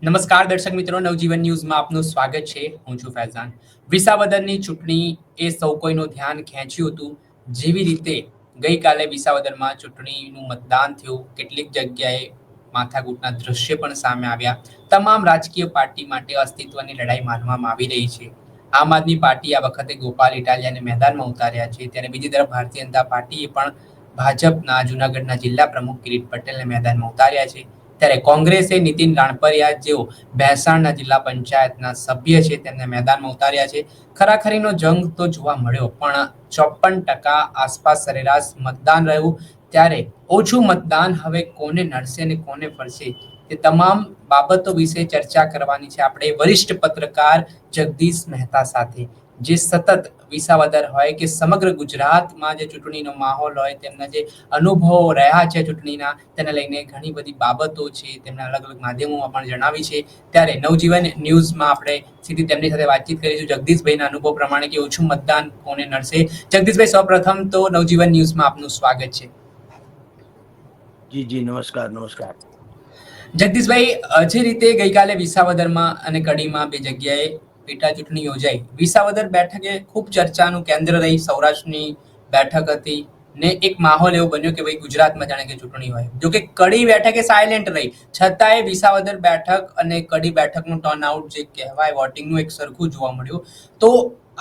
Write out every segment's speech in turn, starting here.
નમસ્કાર દર્શક મિત્રો, નવજીવન ન્યૂઝમાં આપનું સ્વાગત છે. હું છું ફૈઝાન. વિસાવદરની ચૂંટણી એ સૌ કોઈનું ધ્યાન ખેંચ્યું હતું. જેવી રીતે ગઈકાલે વિસાવદરમાં ચૂંટણીનું મતદાન થયું, કેટલીક જગ્યાએ માથાકૂટના દ્રશ્ય પણ સામે આવ્યા. તમામ રાજકીય પાર્ટી માટે અસ્તિત્વની લડાઈ માનવામાં આવી રહી છે. આમ આદમી પાર્ટી આ વખતે ગોપાલ ઇટાલિયાને મેદાનમાં ઉતાર્યા છે, ત્યારે બીજી તરફ ભારતીય જનતા પાર્ટીએ પણ ભાજપના જૂનાગઢના જિલ્લા પ્રમુખ કિરીટ પટેલને મેદાનમાં ઉતાર્યા છે. ત્યારે કોંગ્રેસે નીતિન રાણપરિયા, જેઓ ભેંસાણના જિલ્લા પંચાયતના સભ્ય છે, તેમને મેદાનમાં ઉતાર્યા છે. ખરાખરીનો જંગ તો જોવા મળ્યો, પણ 54% આસપાસ સરેરાશ મતદાન રહ્યું. ત્યારે ઓછું મતદાન હવે કોને નડશે અને કોને ફરશે, તે તમામ બાબતો વિશે ચર્ચા કરવાની છે આપણે વરિષ્ઠ પત્રકાર જગદીશ મહેતા સાથે, જે સતત વિસાવદર હોય કે સમગ્ર ગુજરાતમાં જે ચૂંટણીનો માહોલ હોય, તેમના જે અનુભવો રહ્યા છે ચૂંટણીના, તેને લઈને ઘણી બધી બાબતો છે, તેમના અલગ અલગ માધ્યમોમાં પણ જણાવી છે. ત્યારે નવજીવન ન્યૂઝમાં આપણે સીધી તેમની સાથે વાતચીત કરીશું જગદીશભાઈના અનુભવ પ્રમાણે કે ઓછું મતદાન કોને નડશે. જગદીશભાઈ, સૌપ્રથમ તો નવજીવન ન્યૂઝમાં આપનું સ્વાગત છે. જી જી, નમસ્કાર. જગદીશભાઈ, જે રીતે ગઈકાલે વિસાવદરમાં અને કડીમાં બે જગ્યાએ પેટા ચૂંટણી યોજાઈ, વિસાવદર બેઠકે ખૂબ ચર્ચાનું કેન્દ્ર રહી. સૌરાષ્ટ્રની બેઠક હતી ને એક માહોલ એવો બન્યો કે ભાઈ ગુજરાતમાં જાણે કે ચૂંટણી હોય. જો કે કડી બેઠકે સાયલેન્ટ રહી, છતાંય વિસાવદર બેઠક અને કડી બેઠકનું ટર્નઆઉટ જે કહેવાય વોટિંગનું એક સરખું જોવા મળ્યું. તો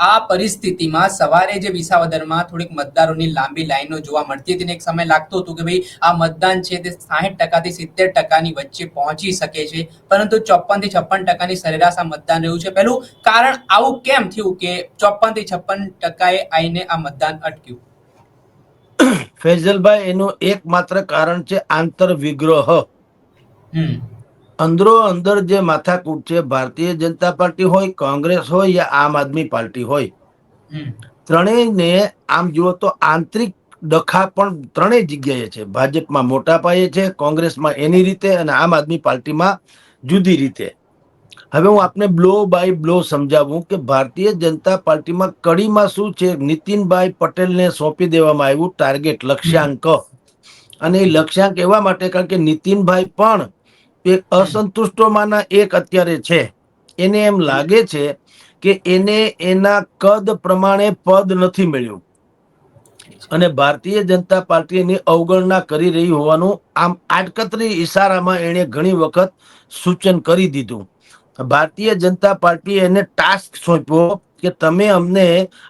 આ પરિસ્થિતિમાં સવારે જે વિસાવદરમાં થોડીક મતદારોની લાંબી લાઈનો જોવા મળતી હતી ને એક સમય લાગતો હતો કે ભાઈ આ મતદાન છે તે 60% થી 70%ની વચ્ચે પહોંચી શકે છે, પરંતુ 54 થી 56%ની સરેરાશ આ મતદાન રહ્યું છે. પહેલું કારણ આવું કેમ થયું કે 54 થી 56%એ આઈને આ મતદાન અટક્યું? ફૈઝલભાઈ, એનું એકમાત્ર કારણ છે આંતર વિગ્રહ. અંદરો અંદર જે માથાકૂટ છે, ભારતીય જનતા પાર્ટી હોય, કોંગ્રેસ હોય યા આમ આદમી પાર્ટી હોય, ત્રણેયને આમ જુઓ તો આંતરિક ડખા પણ ત્રણેય જગ્યાએ છે. ભાજપમાં મોટા પાયે છે, કોંગ્રેસમાં એની રીતે અને આમ આદમી પાર્ટીમાં જુદી રીતે. હવે હું આપને બ્લો બાય બ્લો સમજાવું કે ભારતીય જનતા પાર્ટીમાં કડીમાં શું છે. નીતિનભાઈ પટેલને સોંપી દેવામાં આવ્યું ટાર્ગેટ, લક્ષ્યાંક. અને એ લક્ષ્યાંક એવા માટે કારણ કે નીતિનભાઈ પણ એક અસંતુષ્ટોમાંના એક અત્યારે છે. એને એમ લાગે છે કે એને એના કદ પ્રમાણે પદ નથી મળ્યું અને ભારતીય જનતા પાર્ટી એની અવગણના કરી રહી હોવાનું આમ આડકતરી ઈશારામાં એને ઘણી વખત સૂચન કરી દીધું. ભારતીય જનતા પાર્ટીએ એને ટાસ્ક સોંપ્યો કે તમે અમને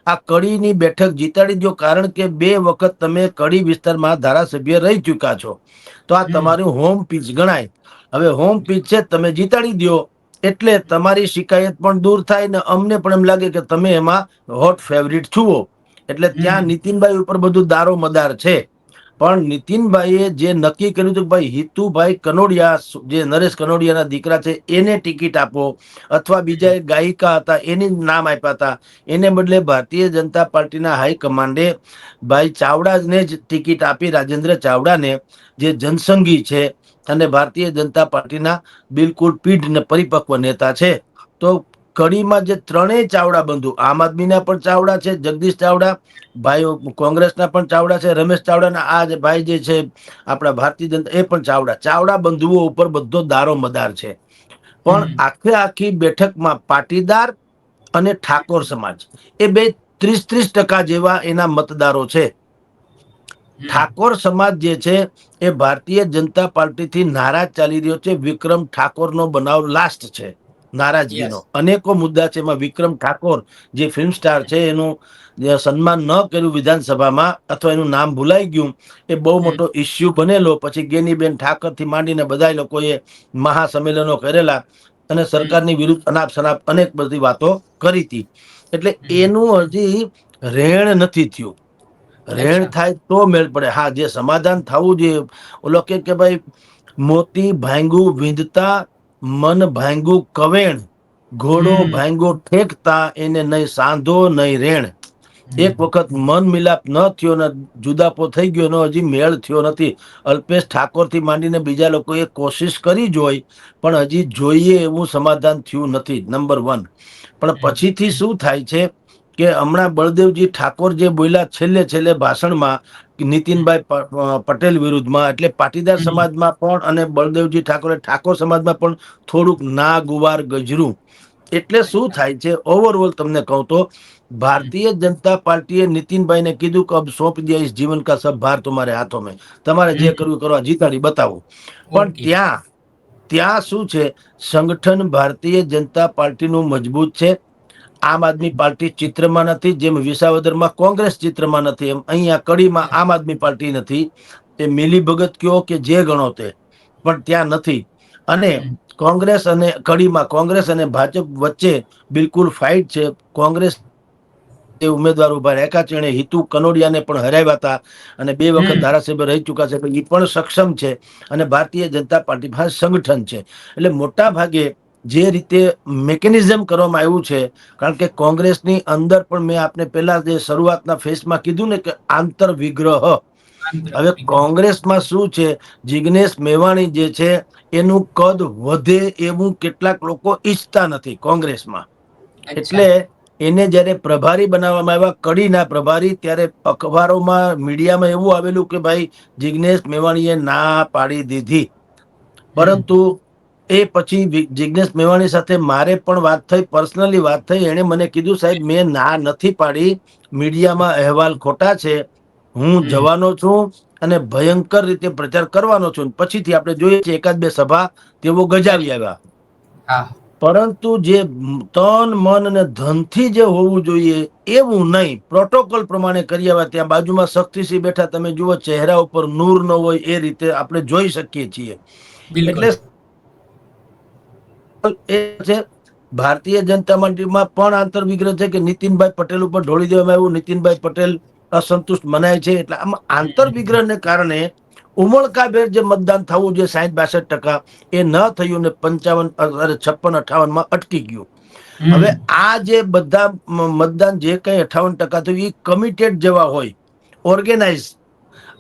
આ કડીની બેઠક જીતાડી દો, કારણ કે 2 વખત તમે કડી વિસ્તારમાં ધારાસભ્ય રહી ચૂક્યા છો, તો આ તમારું હોમ પીચ ગણાય. હવે હોમ પીચ છે, તમે જીતાડી દો એટલે તમારી શિકાયત પણ દૂર થાય ને અમને પણ એમ લાગે કે તમે એમાં હોટ ફેવરિટ છો. એટલે ત્યાં નીતિનભાઈ ઉપર બધું દારો મદાર છે. પણ નીતિનભાઈએ જે નક્કી કર્યું હતું ભાઈ હિતુભાઈ કનોડિયા, જે નરેશ કનોડિયાના દીકરા છે, એને ટિકિટ આપો, અથવા બીજા એક ગાયિકા હતા એને નામ આપ્યા હતા, એને બદલે ભારતીય જનતા પાર્ટીના હાઈકમાન્ડે ભાઈ ચાવડાને જ ટિકિટ આપી, રાજેન્દ્ર ચાવડાને, જે જનસંઘી છે અને ભારતીય જનતા પાર્ટીના બિલકુલ પીઢ ને પરિપક્વ નેતા છે. તો કડીમાં જે ત્રણેય ચાવડા બંધુ, આમ આદમીના પણ ચાવડા છે, જગદીશ ચાવડા, ભાઈઓ કોંગ્રેસના પણ ચાવડા છે, રમેશ ચાવડાના આ જે ભાઈ જે છે આપણા ભારતીય જનતા, એ પણ ચાવડા બંધુઓ ઉપર બધો દારો મદાર છે. પણ આખી બેઠકમાં પાટીદાર અને ઠાકોર સમાજ એ બે 30% જેવા એના મતદારો છે. ઠાકોર સમાજ જે છે એ ભારતીય જનતા પાર્ટીથી નારાજ ચાલી રહ્યો છે. વિક્રમ ઠાકોરનો બનાવ લાસ્ટ છે નારાજગીનો. અનેકો મુદ્દા છે, એમાં વિક્રમ ઠાકોર જે ફિલ્મ સ્ટાર છે એનું સન્માન ન કર્યું વિધાનસભામાં, અથવા એનું નામ ભૂલાઈ ગયું, એ બહુ મોટો ઇસ્યુ બનેલો. પછી ગેનીબેન ઠાકર થી માંડીને બધા લોકોએ મહાસંમેલનો કરેલા અને સરકારની વિરુદ્ધ અનાપ શનાપ અનેક બધી વાતો કરી હતી. એટલે એનું હજી રહેણ નથી થયું. રહેણ થાય તો મેળ પડે. હા, જે સમાધાન થવું જોઈએ, ઓલો કે ભાઈ મોતી ભાંગુ વિંધતા, મન ભાંગુ કવેણ, ઘોડો ભાંગો ઠેકતા, એને નહીં સાંધો નહીં રેણ. એક વખત મન મિલાપ ન થયો ને જુદાપો થઈ ગયો ને હજી મેળ થયો નથી. અલ્પેશ ઠાકોર થી માંડીને બીજા લોકોએ કોશિશ કરી જોઈ, પણ હજી જોઈએ એવું સમાધાન થયું નથી, નંબર 1. પણ પછીથી શું થાય છે કે હમણાં બળદેવજી ઠાકોર જે બોલ્યા છેલ્લે ભાષણમાં, નીતિનભાઈ પટેલ વિરુદ્ધમાં, એટલે પાટીદાર સમાજમાં પણ અને બળદેવજી ઠાકોર સમાજમાં પણ થોડુંક ના ગુવાર ગજરું. એટલે શું થાય છે, ઓવરઓલ તમને કહું તો ભારતીય જનતા પાર્ટીએ નીતિનભાઈને કીધું કે અબ સોંપ દિયા ઇસ જીવન કા સબ ભાર तुम्हारे हाथों में, તમારે જે કરવું કરવા જીતાડી બતાવો. પણ ત્યાં શું છે, સંગઠન ભારતીય જનતા પાર્ટીનું મજબૂત છે. આમ આદમી પાર્ટી ચિત્રમાં નથી, જેમ વિસાવદરમાં કોંગ્રેસ ચિત્રમાં નથી, એમ અહીંયા કડીમાં આમ આદમી પાર્ટી નથી. એ મિલી ભગત કયો કે જે ગણો તે, પણ ત્યાં નથી. અને કોંગ્રેસ અને ભાજપ વચ્ચે બિલકુલ ફાઇટ છે. કોંગ્રેસ ઉમેદવાર ઉભા રાખ્યા છે, એને હિતુ કનોડિયાને પણ હરાવ્યા હતા અને 2 વખત ધારાસભ્ય રહી ચુક્યા છે, એ પણ સક્ષમ છે. અને ભારતીય જનતા પાર્ટી પાસે સંગઠન છે. એટલે મોટા ભાગે જે રીતે મેકેનિઝમ કરવામાં આવ્યું છે, કારણ કે કોંગ્રેસની અંદર પણ મેં આપને પહેલા જે શરૂઆતના ફેસમાં કીધું ને કે આંતર વિગ્રહ. હવે કોંગ્રેસમાં શું છે, જિગ્નેશ મેવાણી જે છે એનું કદ વધે એવું કેટલાક લોકો ઈચ્છતા નથી કોંગ્રેસમાં. એટલે એને જયારે પ્રભારી બનાવવામાં આવ્યા, કડીના પ્રભારી, ત્યારે અખબારોમાં મીડિયામાં એવું આવેલું કે ભાઈ જિગ્નેશ મેવાણીએ ના પાડી દીધી. પરંતુ એ પછી જિગ્નેશ મેવાણી સાથે મારે પણ વાત થઈ, પર્સનલી વાત થઈ. એણે મને કીધું સાહેબ મેં ના નથી પાડી, મીડિયામાં અહેવાલ ખોટા છે, હું જવાનો છું અને ભયંકર રીતે પ્રચાર કરવાનો છું. પછીથી આપણે જોઈએ છીએ 1-2 સભા તેઓ ગજાવી આવ્યા. પરંતુ જે તન મન અને ધનથી જે હોવું જોઈએ એવું નહીં, પ્રોટોકોલ પ્રમાણે કરી આવ્યા. ત્યાં બાજુમાં શક્તિસિંહ બેઠા, તમે જુઓ ચહેરા ઉપર નૂર ન હોય એ રીતે આપણે જોઈ શકીએ છીએ. એટલે એ છે ભારતીય જનતા પાર્ટીમાં પણ આંતરવિગ્રહ છે કે નીતિનભાઈ પટેલ ઉપર ઢોળી દેવામાં આવ્યું, નીતિનભાઈ પટેલ અસંતુષ્ટ મનાય છે. એટલે આમાં આંતરવિગ્રહને કારણે ઉમળકાભેર જે મતદાન થવું જોઈએ 60-62%, એ ન થયું ને 56-58% અટકી ગયું. હવે આ જે બધા મતદાન જે કઈ 58% થયું એ કમિટેડ જેવા હોય, ઓર્ગેનાઇઝ.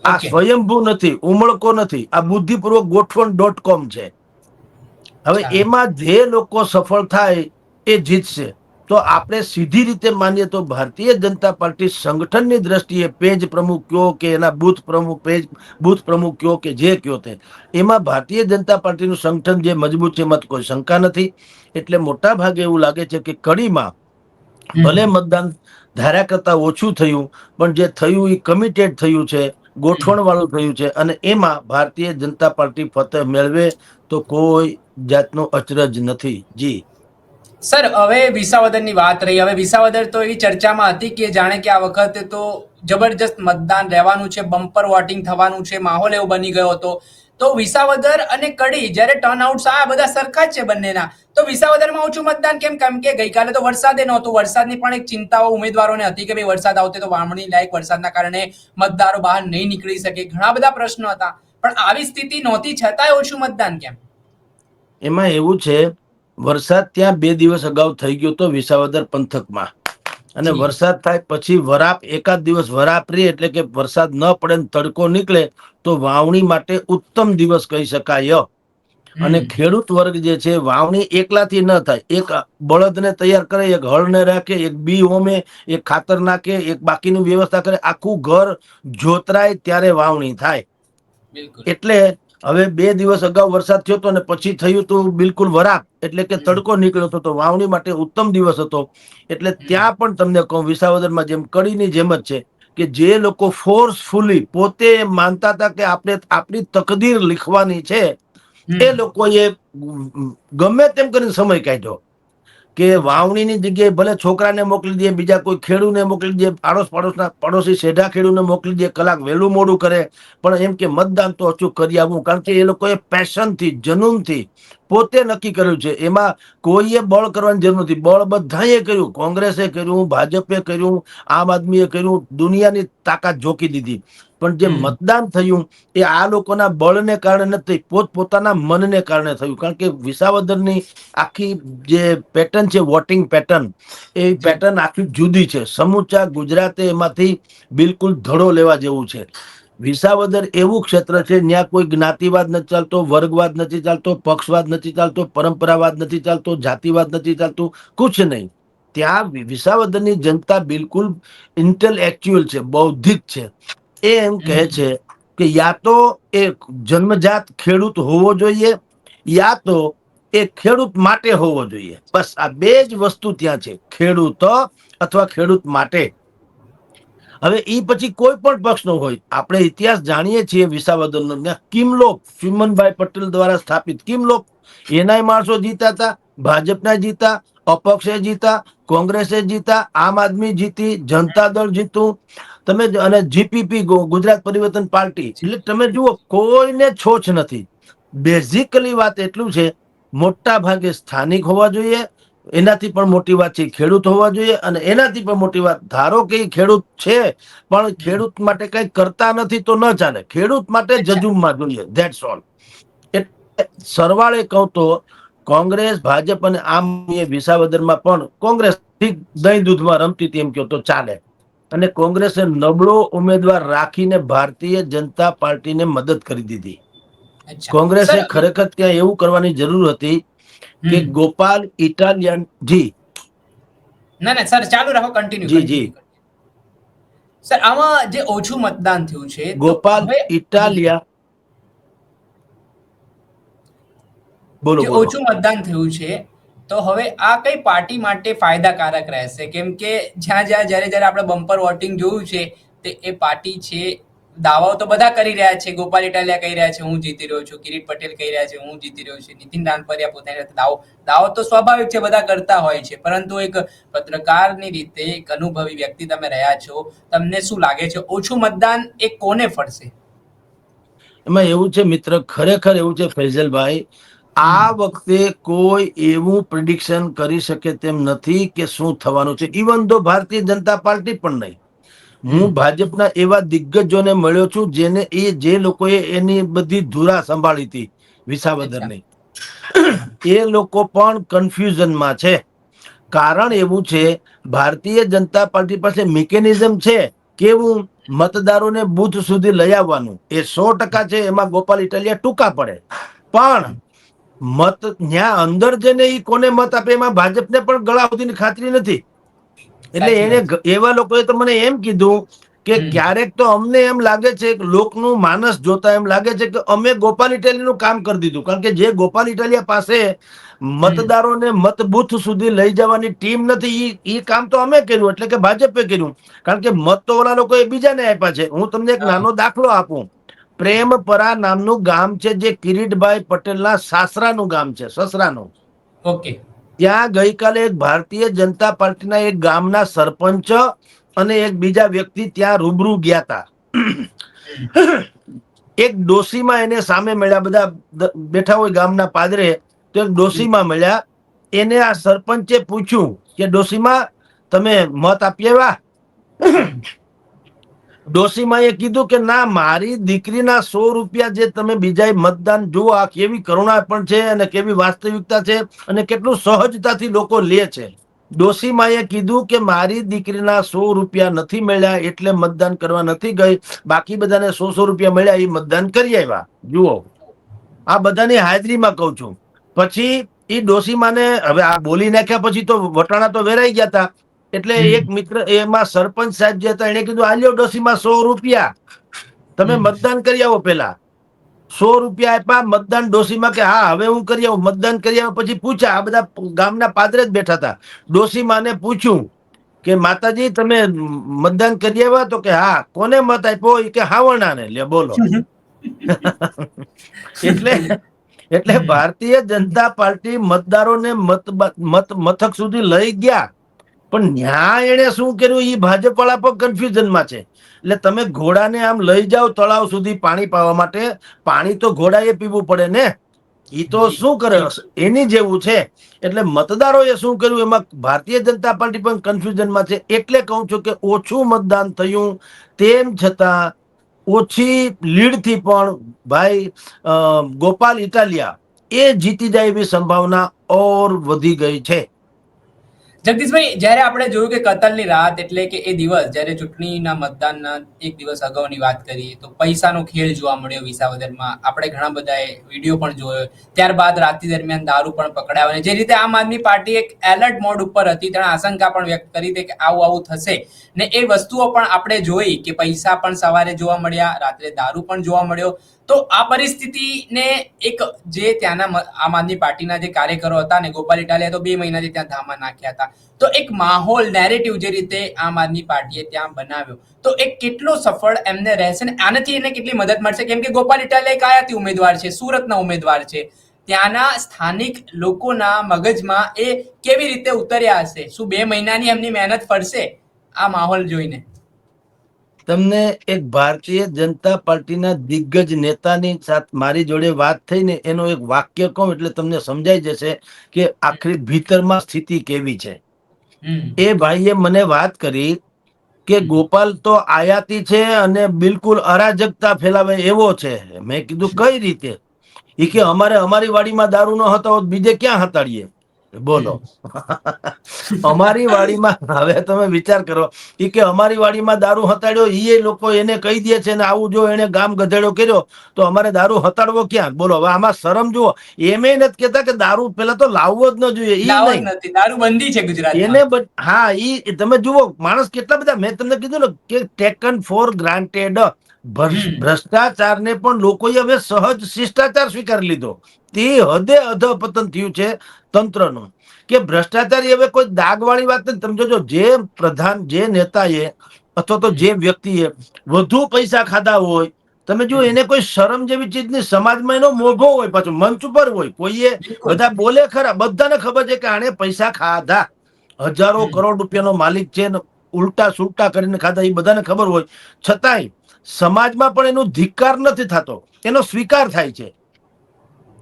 આ સ્વયંભૂ નથી, ઉમળકો નથી, આ બુદ્ધિપૂર્વક ગોઠવણ .com છે. હવે એમાં જે લોકો સફળ થાય એ જીતશે. તો આપણે સીધી રીતે માનીએ તો ભારતીય જનતા પાર્ટી સંગઠનની દ્રષ્ટિએ પેજ પ્રમુખ કયો કે એના બૂથ પ્રમુખ કયો કે જે કયો તે, એમાં ભારતીય જનતા પાર્ટીનું સંગઠન જે મજબૂત છે એમાં કોઈ શંકા નથી. એટલે મોટા ભાગે એવું લાગે છે કે કડીમાં ભલે મતદાન ધાર્યા કરતા ઓછું થયું, પણ જે થયું એ કમિટેડ થયું છે, ગોઠવણ વાળું થયું છે. અને એમાં ભારતીય જનતા પાર્ટી ફતહ મેળવે તો કોઈ જાતનો અચરજ નથી. જી સર, હવે વિસાવદરની વાત રહી. હવે વિસાવદર તો એવી ચર્ચામાં હતી કે જાણે કે આ વખતે તો જબરજસ્ત મતદાન રહેવાનું છે, બમ્પર વોટિંગ થવાનું છે, માહોલ એવો બની ગયો હતો. તો વિસાવદર અને કડી જ્યારે ટર્નઆઉટ આ બધા સરખા જ છે બંનેના, તો વિસાવદરમાં ઓછું મતદાન કેમ? કેમ કે ગઈકાલે તો વરસાદે નહોતું. વરસાદની પણ એક ચિંતાઓ ઉમેદવારોને હતી કે ભાઈ વરસાદ આવતે તો વાવણી લાયક વરસાદના કારણે મતદારો બહાર નહીં નીકળી શકે, ઘણા બધા પ્રશ્નો હતા. પણ આવી સ્થિતિ નહોતી, છતાંય ઓછું મતદાન કેમ? એમાં એવું છે, વરસાદ ત્યાં 2 દિવસ અગાઉ થઈ ગયો હતો વિસાવદર પંથકમાં. અને વરસાદ થાય પછી વરાપ, એકાદ દિવસ વરાપ રહી, એટલે કે વરસાદ ન પડે ને તડકો નીકળે તો વાવણી માટે ઉત્તમ દિવસ કહી શકાય. અને ખેડૂત વર્ગ જે છે, વાવણી એકલાથી ન થાય. એક બળદને તૈયાર કરે, એક હળને રાખે, એક બી હોમે, એક ખાતર નાખે, એક બાકીની વ્યવસ્થા કરે, આખું ઘર જોતરાય ત્યારે વાવણી થાય. એટલે હવે 2 દિવસ અગાઉ વરસાદ થયો હતો અને પછી થયું તો બિલકુલ વરાપ, એટલે કે તડકો નીકળ્યો હતો. તો વાવણી માટે ઉત્તમ દિવસ હતો. એટલે ત્યાં પણ તમને કહું, વિસાવદરમાં જેમ કડીની જેમ જ છે કે જે લોકો ફોર્સફુલી પોતે માનતા હતા કે આપણે આપણી તકદીર લીખવાની છે, એ લોકોએ ગમે તેમ કરીને સમય કાઢ્યો કે વાવણીની જગ્યાએ ભલે છોકરાને મોકલી દે, બીજા કોઈ ખેડૂને મોકલી દે, પડોશી શેઢા ખેડૂને મોકલી દે, કલાક વહેલું મોડું કરે, પણ એમ કે મતદાન તો અચૂક કરી આવવું. કારણ કે એ લોકોએ પેશનથી, જનૂનથી પોતે નક્કી કર્યું છે. એમાં કોઈએ બળ કરવાની જરૂર નથી. બળ બધાએ કર્યું, કોંગ્રેસે કર્યું, ભાજપે કર્યું, આમ આદમીએ કર્યું, દુનિયાની તાકાત ઝોકી દીધી. પણ જે મતદાન થયું એ આ લોકોના બળને કારણે નથી, પોતપોતાના મનને કારણે થયું. કારણ કે વિસાવદરની આખી જે પેટર્ન છે, વોટિંગ પેટર્ન, એ પેટર્ન આખી જુદી છે. સમૂચા ગુજરાતે એમાંથી બિલકુલ ધડો લેવા જેવું છે. વિસાવદર એવું ક્ષેત્ર છે જ્યાં કોઈ જ્ઞાતિવાદ નથી ચાલતો, વર્ગવાદ નથી ચાલતો, પક્ષવાદ નથી ચાલતો, પરંપરાવાદ નથી ચાલતો, જાતિવાદ નથી ચાલતું, કુછ નહીં. ત્યાં વિસાવદરની જનતા બિલકુલ ઇન્ટેલેક્ચ્યુઅલ છે, બૌદ્ધિક છે. એ એમ કહે છે કે યા તો એ જન્મજાત ખેડૂત હોવો જોઈએ, યા તો એ ખેડૂત માટે હોવો જોઈએ. બસ આ બે જ વસ્તુ ત્યાં છે, ખેડૂત અથવા ખેડૂત માટે. હવે એ પછી કોઈ પણ પક્ષનો હોય, આપણે ઇતિહાસ જાણીએ છીએ વિસાવદરનો. કિમલોક ચિમનભાઈ પટેલ દ્વારા સ્થાપિત કિમલોક, એનાય માણસો જીતા હતા, ભાજપના જીતા, અપક્ષે જીતા, કોંગ્રેસે જીતા, આમ આદમી જીતી, જનતા દળ જીતું, તમે અને જીપીપી ગુજરાત પરિવર્તન પાર્ટી. એટલે તમે જુઓ કોઈને છોછ નથી. બેઝિકલી વાત એટલું છે, મોટા ભાગે સ્થાનિક હોવા જોઈએ, એનાથી પણ મોટી વાત છે ખેડૂત હોવા જોઈએ, અને એનાથી પણ મોટી વાત, ધારો કે ખેડૂત છે પણ ખેડૂત માટે કઈ કરતા નથી તો ન ચાલે, ખેડૂત માટે જજુમમાં જોઈએ, ધેટ્સ ઓલ. સરવાળે કહું તો કોંગ્રેસ, ભાજપ અને આમ વિસાવદરમાં પણ કોંગ્રેસ દહીં દૂધમાં રમતી હતી એમ કહો તો ચાલે. અને કોંગ્રેસે નબળો ઉમેદવાર રાખીને ભારતીય જનતા પાર્ટીને મદદ કરી દીધી. કોંગ્રેસે ખરેખર ત્યાં એવું કરવાની જરૂર હતી કે ગોપાલ ઇટાલિયન જી ના સર ચાલુ રાખો, કન્ટિન્યુ. સર આમાં જે ઓછું મતદાન થયું છે, ગોપાલ ઇટાલિયા, બોલો જે બોલો. ઓછું મતદાન થયું છે, તો હવે આ કઈ પાર્ટી માટે ફાયદાકારક રહેશે? કેમ કે જ્યારે આપણે બમ્પર વોટિંગ જોયું છે, તે એ પાર્ટી છે, દાવાઓ તો બધા કરી રહ્યા છે. ગોપાલ ઇટાલિયા કહી રહ્યા છે હું જીતી રહ્યો છું, કિરીટ પટેલ કહી રહ્યા છે હું જીતી રહ્યો છું, નીતિન રાનપરિયા પોતાની દાવો તો સ્વાભાવિક છે, બધા કરતા હોય છે, પરંતુ એક પત્રકારની રીતે એક અનુભવી વ્યક્તિ તમે રહ્યા છો, તમને શું લાગે છે ઓછું મતદાન એ કોને ફળશે? એમાં એવું છે મિત્ર, ખરેખર એવું છે ફૈઝલભાઈ, આ વખતે કોઈ એવું પ્રિડિક્શન કરી શકે તેમ નથી કે શું થવાનું છે. ઇવન તો ભારતીય જનતા પાર્ટી પણ નહીં. હું ભાજપના એવા દિગ્ગજોને મળ્યો છું જેને જે લોકોએ એની બધી ધુરા સંભાળી હતી વિસાવદરની, એ લોકો પણ કન્ફ્યુઝનમાં છે. કારણ એવું છે, ભારતીય જનતા પાર્ટી પાસે મિકેનિઝમ છે કેવું મતદારોને બૂથ સુધી લઈ આવવાનું, એ 100% છે. એમાં ગોપાલ ઇટાલિયા ટૂંકા પડે, પણ મત ત્યાં અંદર જઈને એ કોને મત આપે એમાં ભાજપને પણ ગળા સુધીની ખાતરી નથી. એટલે એને એવા લોકોએ તો મને એમ કીધું કે ક્યારેક તો અમને એમ લાગે છે, લોકનું માનસ જોતા એમ લાગે છે કે અમે ગોપાલ ઇટાલિયાનું કામ કરી દીધું. કારણ કે જે ગોપાલ ઇટાલિયા પાસે મતદારોને મતબૂથ સુધી લઈ જવાની ટીમ નથી, એ કામ તો અમે કર્યું, એટલે કે ભાજપે કર્યું. કારણ કે મત તો ઓલા લોકોએ બીજાને આપ્યા છે. હું તમને એક નાનો દાખલો આપું. પ્રેમપરા નામનું ગામ છે, જે કિરીટભાઈ પટેલના સાસરાનું ગામ છે, સસરાનું. ઓકે. ત્યાં ગઈકાલે એક ભારતીય જનતા પાર્ટીના એક ગામના સરપંચ અને એક બીજા વ્યક્તિ ત્યાં રૂબરૂ ગયા હતા. એક ડોસીમાં એને સામે મળ્યા, બધા બેઠા હોય ગામના પાદરે, તો એક ડોસીમાં મળ્યા. એને આ સરપંચે પૂછ્યું કે ડોસીમાં તમે મત આપી આવ્યા? ડોસીમાએ કીધું કે ના, મારી દીકરીના 100 રૂપિયા જે તમે બીજા મતદાન જુઓ, આ કેવી કરુણા પણ છે અને કેવી વાસ્તવિકતા છે અને કેટલું સહજતાથી લોકો લે છે. ડોસીમાએ કીધું કે મારી દીકરીના 100 રૂપિયા નથી મળ્યા એટલે મતદાન કરવા નથી ગઈ, બાકી બધાને 100 રૂપિયા મળ્યા, એ મતદાન કરી આવ્યા. જુઓ, આ બધાની હાજરીમાં કહું છું. પછી એ ડોસીમાને હવે આ બોલી નાખ્યા પછી તો વટાણા તો વેરાઈ ગયા હતા. એટલે એક મિત્ર, એમાં સરપંચ સાહેબ જે હતા, એને કીધું આલ્યો ડોસીમાં 100 રૂપિયા, તમે મતદાન કરી આવો. પેલા 100 રૂપિયા આપ્યા, મતદાન ડોસીમાં કે હા હવે હું કરી આવું. મતદાન કરી આવ્યા પછી પૂછ્યા, આ બધા ગામના પાદરે જ બેઠા હતા, ડોસીમાને પૂછ્યું કે માતાજી તમે મતદાન કરી આવ્યા? તો કે હા. કોને મત આપ્યો? કે હાવરણાને. લે બોલો. એટલે ભારતીય જનતા પાર્ટી મતદારોને મથક સુધી લઈ ગયા, પણ ન્યાય એને શું કર્યું એ ભાજપ વાળા પણ કન્ફ્યુઝનમાં છે. એટલે તમે ઘોડાને આમ લઈ જાઓ તળાવ સુધી પાણી પાવા માટે, પાણી તો ઘોડાએ પીવું પડે ને, એ તો શું કરે, એની જેવું છે. એટલે મતદારોએ શું કર્યું એમાં ભારતીય જનતા પાર્ટી પણ કન્ફ્યુઝનમાં છે. એટલે કહું છું કે ઓછું મતદાન થયું, તેમ છતાં ઓછી લીડથી પણ ભાઈ ગોપાલ ઇટાલિયા એ જીતી જાય એવી સંભાવના ઓર વધી ગઈ છે. જગદીશભાઈ, જ્યારે આપણે જોયું કે કતલની રાત એટલે કે એ દિવસ જ્યારે ચૂંટણીના મતદાનના એક દિવસ અગાઉની વાત કરીએ તો પૈસાનો ખેલ જોવા મળ્યો વિસાવદરમાં. આપણે ઘણા બધાએ વિડીયો પણ જોયો. ત્યારબાદ રાત્રિ દરમિયાન દારૂ પણ પકડાયો અને જે રીતે આમ આદમી પાર્ટી એક એલર્ટ મોડ ઉપર હતી, તેણે આશંકા પણ વ્યક્ત કરી હતી કે આવું આવું થશે ને એ વસ્તુઓ પણ આપણે જોઈ કે પૈસા પણ સવારે જોવા મળ્યા, રાત્રે દારૂ પણ જોવા મળ્યો. તો આ પરિસ્થિતિને એક જે ત્યાંના આમ આદમી પાર્ટીના જે કાર્યકરો હતા ને, ગોપાલ ઇટાલિયા તો 2 મહિનાથી ત્યાં ધામા નાખ્યા હતા, તો એક માહોલ નેરેટિવ જે રીતે આમ આદમી પાર્ટીએ ત્યાં બનાવ્યો, તો એક કેટલો સફળ એમને રહેશે ને આનાથી એને કેટલી મદદ મળશે? કેમ કે ગોપાલ ઇટાલિયા એક આયાતી ઉમેદવાર છે, સુરતના ઉમેદવાર છે. ત્યાંના સ્થાનિક લોકોના મગજમાં એ કેવી રીતે ઉતર્યા હશે? શું 2 મહિનાની એમની મહેનત ફળશે આ માહોલ જોઈને? તમને એક ભારતીય જનતા પાર્ટીના દિગ્ગજ નેતાની સાથે મારી જોડે વાત થઈ ને એનો એક વાક્ય કહું એટલે તમને સમજાઈ જશે કે આખરી ભીતરમાં સ્થિતિ કેવી છે. એ ભાઈએ મને વાત કરી કે ગોપાલ તો આયાતી છે અને બિલકુલ અરાજકતા ફેલાવે એવો છે. મેં કીધું કઈ રીતે? એ કે અમારી વાડીમાં દારૂ ન હતો બીજે ક્યાં હતાડીએ? બોલો. અમારી વાડીમાં, હવે તમે વિચાર કરો, એ કે અમારી વાડીમાં દારૂ હતાડ્યો, એ લોકો એને કહી દે છે ને આવું જો એને ગામ ગધેડો કર્યો તો અમારે દારૂ હતાડવો ક્યાં? બોલો. હવે આમાં શરમ જુઓ. એમે નથી કેતા કે દારૂ પેલા તો લાવવો જ ન જોઈએ, એ નહીં, દારૂ બંધી છે ગુજરાતમાં. એને હા, ઈ તમે જુઓ માણસ કેટલા બધા, મેં તમને કીધું ને કે ટેકન ફોર ગ્રાન્ટેડ. ભ્રષ્ટાચારને પણ લોકોએ હવે સહજ શિષ્ટાચાર સ્વીકારી લીધો. તે હદે અધપતન થયું છે તંત્રનું કે ભ્રષ્ટાચારી હવે કોઈ દાગવાળી વાત નથી. તમે જોજો, જે પ્રધાન, જે નેતાએ અથવા તો જે વ્યક્તિએ વધુ પૈસા ખાધા હોય, તમે જો એને કોઈ શરમ જેવી ચીજની સમાજમાં એનો મોભો હોય, પાછું મંચ ઉપર હોય, કોઈએ બધા બોલે ખરા, બધાને ખબર છે કે આણે પૈસા ખાધા, હજારો કરોડ રૂપિયાનો માલિક છે, ઉલટા સુલટા કરીને ખાધા, એ બધાને ખબર હોય, છતાંય સમાજમાં પણ એનો ધિક્કાર નથી થતો, એનો સ્વીકાર થાય છે.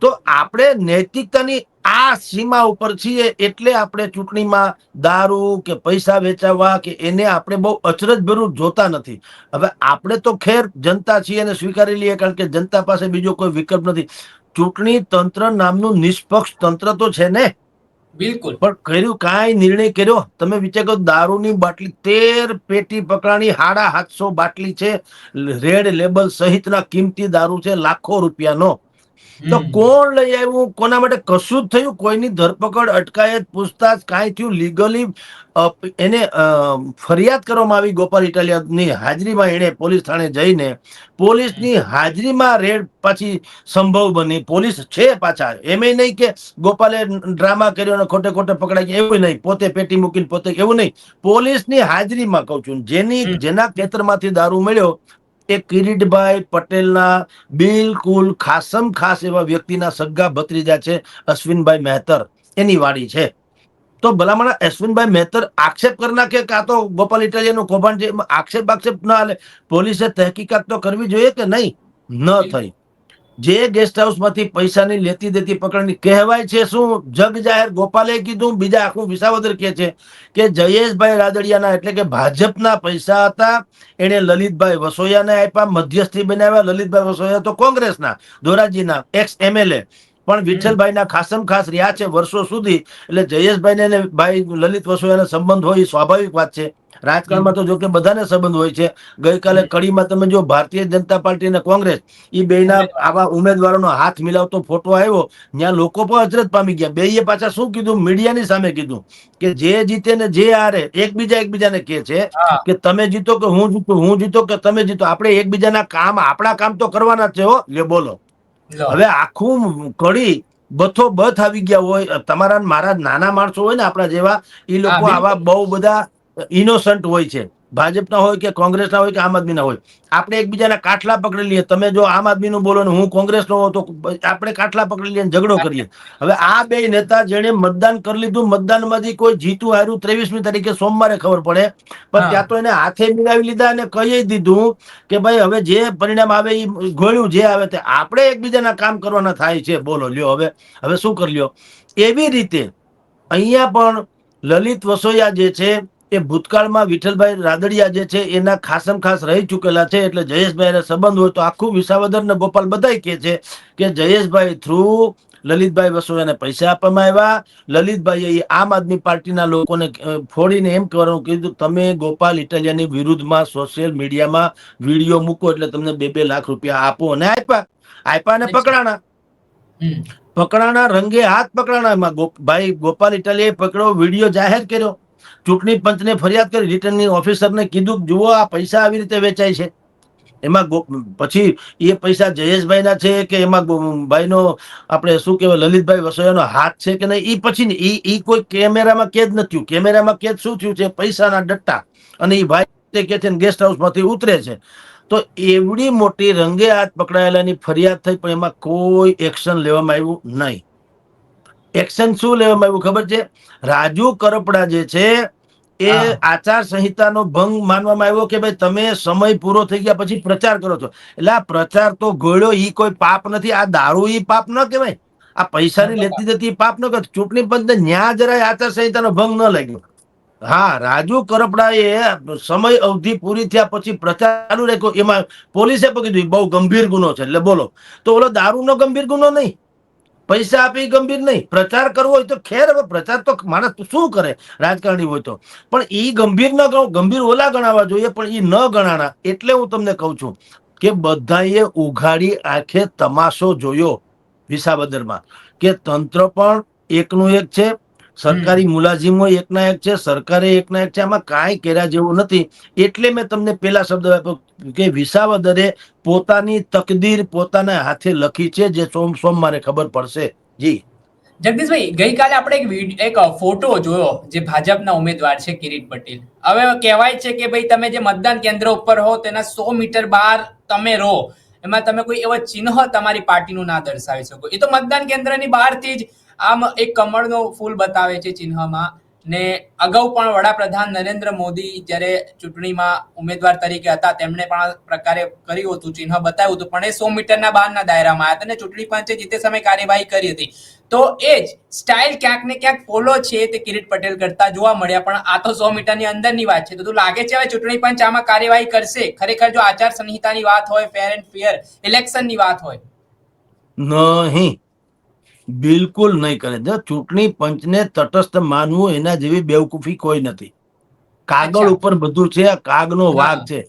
તો આપણે નૈતિકતાની આ સીમા ઉપર છીએ એટલે આપણે ચૂંટણીમાં દારૂ કે પૈસા વેચાવવા કે એને આપણે બહુ અચરજભર્યું જોતા નથી. હવે આપણે તો ખેર જનતા છીએ અને સ્વીકારી લઈએ, કારણ કે જનતા પાસે બીજો કોઈ વિકલ્પ નથી. ચૂંટણી તંત્ર નામનું નિષ્પક્ષ તંત્ર તો છે ને, બિલકુલ, પણ કર્યું કાંઈ નિર્ણય કર્યો? તમે વિચાર કરો, દારૂની બાટલી 13 પેટી પકડાણી, 750 બાટલી છે, રેડ લેબલ સહિતના કિંમતી દારૂ છે, લાખો રૂપિયાનો. તો કોણ લઈ આવ્યું? કોના માટે? કશું જ થયું? કોઈની ધરપકડ, અટકાયત, પૂછતાછ કાંઈ થયું? લીગલી એને ફરિયાદ કરવામાં આવી ગોપાલ ઇટાલિયાની હાજરીમાં. એને પોલીસ થાણે જઈને પોલીસની હાજરીમાં રેડ પાછી સંભવ બની. પોલીસ છે પાછા, એમ નહીં કે ગોપાલે ડ્રામા કર્યો અને ખોટે ખોટે પકડાઈ ગયા, એવું નહીં, પોતે પેટી મૂકીને પોતે, એવું નહીં, પોલીસની હાજરીમાં કહું છું. જેના ખેતરમાંથી દારૂ મળ્યો એ કિરીટભાઈ પટેલના બિલકુલ ખાસમ ખાસ એવા વ્યક્તિના સગા ભત્રીજા છે, અશ્વિનભાઈ મહેતર, એની વાડી છે. તો ભલામણ અશ્વિનભાઈ મહેતર આક્ષેપ કરી નાખે કે આ તો ગોપાલ ઇટાલિયાનું કૌભાંડ છે, આક્ષેપ ના હાલે. પોલીસે તહેકીકાત તો કરવી જોઈએ કે નહીં? ન થઈ. જે ગેસ્ટ હાઉસ માંથી પૈસાની લેતી દેતી પકડની કહેવાય છે, શું જગ જાહેર ગોપાલે કીધું, બીજા આખું વિસાવદર કહે છે કે જયેશભાઈ રાદડિયાના, એટલે કે ભાજપના પૈસા હતા, એને લલિતભાઈ વસોયાને આપ્યા, મધ્યસ્થી બનાવ્યા. લલિતભાઈ વસોયા તો કોંગ્રેસના, ધોરાજીના એક્સ MLA, પણ વિઠ્ઠલભાઈના ખાસમ ખાસ રહ્યા છે વર્ષો સુધી. એટલે જયેશભાઈ ને ભાઈ લલિત વસોયાના સંબંધ હોય, સ્વાભાવિક વાત છે. રાજકારણમાં તો જો કે બધાને સંબંધ હોય છે. ગઈકાલે કડીમાં તમે જો ભારતીય જનતા પાર્ટી અને કોંગ્રેસ એ બેના આવા ઉમેદવારોનો હાથ મિલાવતો ફોટો આવ્યો, ત્યાં લોકો પણ અચરજ પામી ગયા. બેએ પાછા શું કીધું? મીડિયાની સામે કીધું કે જે જીતે ને જે હારે એકબીજાને કહે છે કે તમે જીતો કે હું જીતું, હું જીતો કે તમે જીતો, આપણે એકબીજાના કામ, આપણા કામ તો કરવાના છે હો. લે બોલો. હવે આખું કડી બથો બથ આવી ગયા હોય. તમારા મારા નાના માણસો હોય ને આપણા જેવા, એ લોકો આવા બહુ બધા ઇનોસન્ટ હોય છે. ભાજપના હોય કે કોંગ્રેસના હોય કે આમ આદમીના હોય, આપણે એકબીજાના કાટલા પકડી લઈએ. તમે જો આમ આદમીનું બોલો ને હું કોંગ્રેસનો હોઉં તો આપણે કાટલા પકડી લઈએ, ઝઘડો કરીએ. હવે આ બે નેતા જેને મતદાન કરી લીધું, મતદાનમાંથી કોઈ જીતું હાર્યું 23મી તારીખે સોમવારે ખબર પડે, પણ ત્યાં તો એને હાથે મિલાવી લીધા અને કહી દીધું કે ભાઈ હવે જે પરિણામ આવે એ ગોળ્યું, જે આવે તે આપણે એકબીજાના કામ કરવાના થાય છે. બોલો લ્યો, હવે શું કરી લ્યો? એવી રીતે અહીંયા પણ લલિત વસોયા જે છે એ ભૂતકાળમાં વિઠ્ઠલભાઈ રાદડિયા જે છે એના ખાસમ ખાસ રહી ચૂકેલા છે. એટલે જયેશભાઈ સંબંધ હોય તો આખું વિસાવદર ને ગોપાલ બધાય કહે છે કે જયેશભાઈ થ્રુ લલિતભાઈ વસોયાને પૈસા આપવામાં આવ્યા. લલિતભાઈએ આમ આદમી પાર્ટીના લોકોને ફોડીને એમ કરવાનું કીધું, તમે ગોપાલ ઇટાલિયાની વિરુદ્ધમાં સોશિયલ મીડિયામાં વિડીયો મૂકો એટલે તમને 2-2 લાખ રૂપિયા આપો. અને આપ્યા ને પકડાણા. પકડાણા, રંગે હાથ પકડાણા. એમાં ભાઈ ગોપાલ ઇટાલિયાએ પકડો, વિડીયો જાહેર કર્યો, ચૂંટણી પંચને ફરિયાદ કરી, રિટર્નિંગ ઓફિસરને કીધું જુઓ આ પૈસા આવી રીતે વેચાય છે. એમાં પછી એ પૈસા જયેશભાઈના છે કે એમાં ભાઈનો આપણે શું કહેવાય લલિતભાઈ વસોયાનો હાથ છે કે નહીં, એ પછી એ કોઈ કેમેરામાં કેદ નથી થયું. કેમેરામાં કેદ શું થયું છે? પૈસાના ડટ્ટા. અને એ ભાઈ કે છે ગેસ્ટ હાઉસમાંથી ઉતરે છે. તો એવડી મોટી રંગે હાથ પકડાયેલાની ફરિયાદ થઈ, પણ એમાં કોઈ એક્શન લેવામાં આવ્યું નહીં. એક્શન શું લેવામાં આવ્યું ખબર છે? રાજુ કરપડા જે છે એ આચાર સંહિતાનો ભંગ માનવામાં આવ્યો કે ભાઈ તમે સમય પૂરો થઈ ગયા પછી પ્રચાર કરો છો. એટલે આ પ્રચાર તો ગોળ્યો, ઈ કોઈ પાપ નથી. આ દારૂ ઈ પાપ ન કહેવાય. આ પૈસાની લેતી જતી પાપ ન કહેવાય. ચૂંટણી પંચને ન્યા જરાય આચાર સંહિતાનો ભંગ ન લાગ્યો. હા, રાજુ કરપડાએ સમય અવધિ પૂરી થયા પછી પ્રચાર ચાલુ રાખ્યો, એમાં પોલીસે પણ કીધું બહુ ગંભીર ગુનો છે. એટલે બોલો, તો ઓલો દારૂનો ગંભીર ગુનો નહીં, પૈસા આપી ગંભીર નહીં. પ્રચાર કરવો હોય તો ખેર, હવે પ્રચાર તો માણસ શું કરે રાજકારણી હોય તો, પણ એ ગંભીર ન ગણો, ગંભીર ઓલા ગણાવવા જોઈએ, પણ એ ન ગણાણા. એટલે હું તમને કહું છું કે બધાએ ઉઘાડી આંખે તમાશો જોયો વિસાવદરમાં કે તંત્ર પણ એકનું એક છે, સરકારી મુલાઝીમો એકના એક છે, સરકારે એકના એક છે. આમાં કાંઈ કર્યા જેવું નથી. એટલે મેં તમને પેલા શબ્દ આપ્યો કે વિસાવદરે પોતાની તકદીર પોતાના હાથે લખી છે, જે સોમવારે ખબર પડશે. જી જગદીશભાઈ, ગઈકાલે આપણે એક ફોટો જોયો જે ભાજપના ઉમેદવાર છે કિરીટ પટેલ. હવે કહેવાય છે કે ભાઈ તમે જે મતદાન કેન્દ્ર ઉપર હો તેના 100 મીટર બહાર તમે રહો, એમાં તમે કોઈ એવા ચિહ્ન તમારી પાર્ટીનું ના દર્શાવી શકો. એ તો મતદાન કેન્દ્રની બહારથી જ આમ એક કમળનો ફૂલ બતાવે છે ચિહ્નમાં. ને અગાઉ પણ વડાપ્રધાન નરેન્દ્ર મોદી જ્યારે ચૂંટણીમાં ઉમેદવાર તરીકે હતા તેમણે પણ આ પ્રકારે કર્યું હતું, ચિહ્ન બતાવ્યું હતું, પણ એ 100 મીટરના બહારના દાયરામાં આવ્યા હતા અને ચૂંટણી પંચે જે તે સમયે કાર્યવાહી કરી હતી. તો એ જ સ્ટાઇલ ક્યાંક ને ક્યાંક ફોલો છે તે કિરીટ પટેલ કરતા જોવા મળ્યા, પણ આ તો 100 મીટરની અંદરની વાત છે. તો લાગે છે હવે ચૂંટણી પંચ આમાં કાર્યવાહી કરશે ખરેખર, જો આચાર સંહિતાની વાત હોય, ફેર એન્ડ ફેર ઇલેક્શનની વાત હોય? નહીં, બિલકુલ નહીં કરે. જો ચૂંટણી પંચને તટસ્થ માનવું એના જેવી બેવકૂફી કોઈ નથી. કાગળ ઉપર બધું છે, કાગનો વાઘ છે.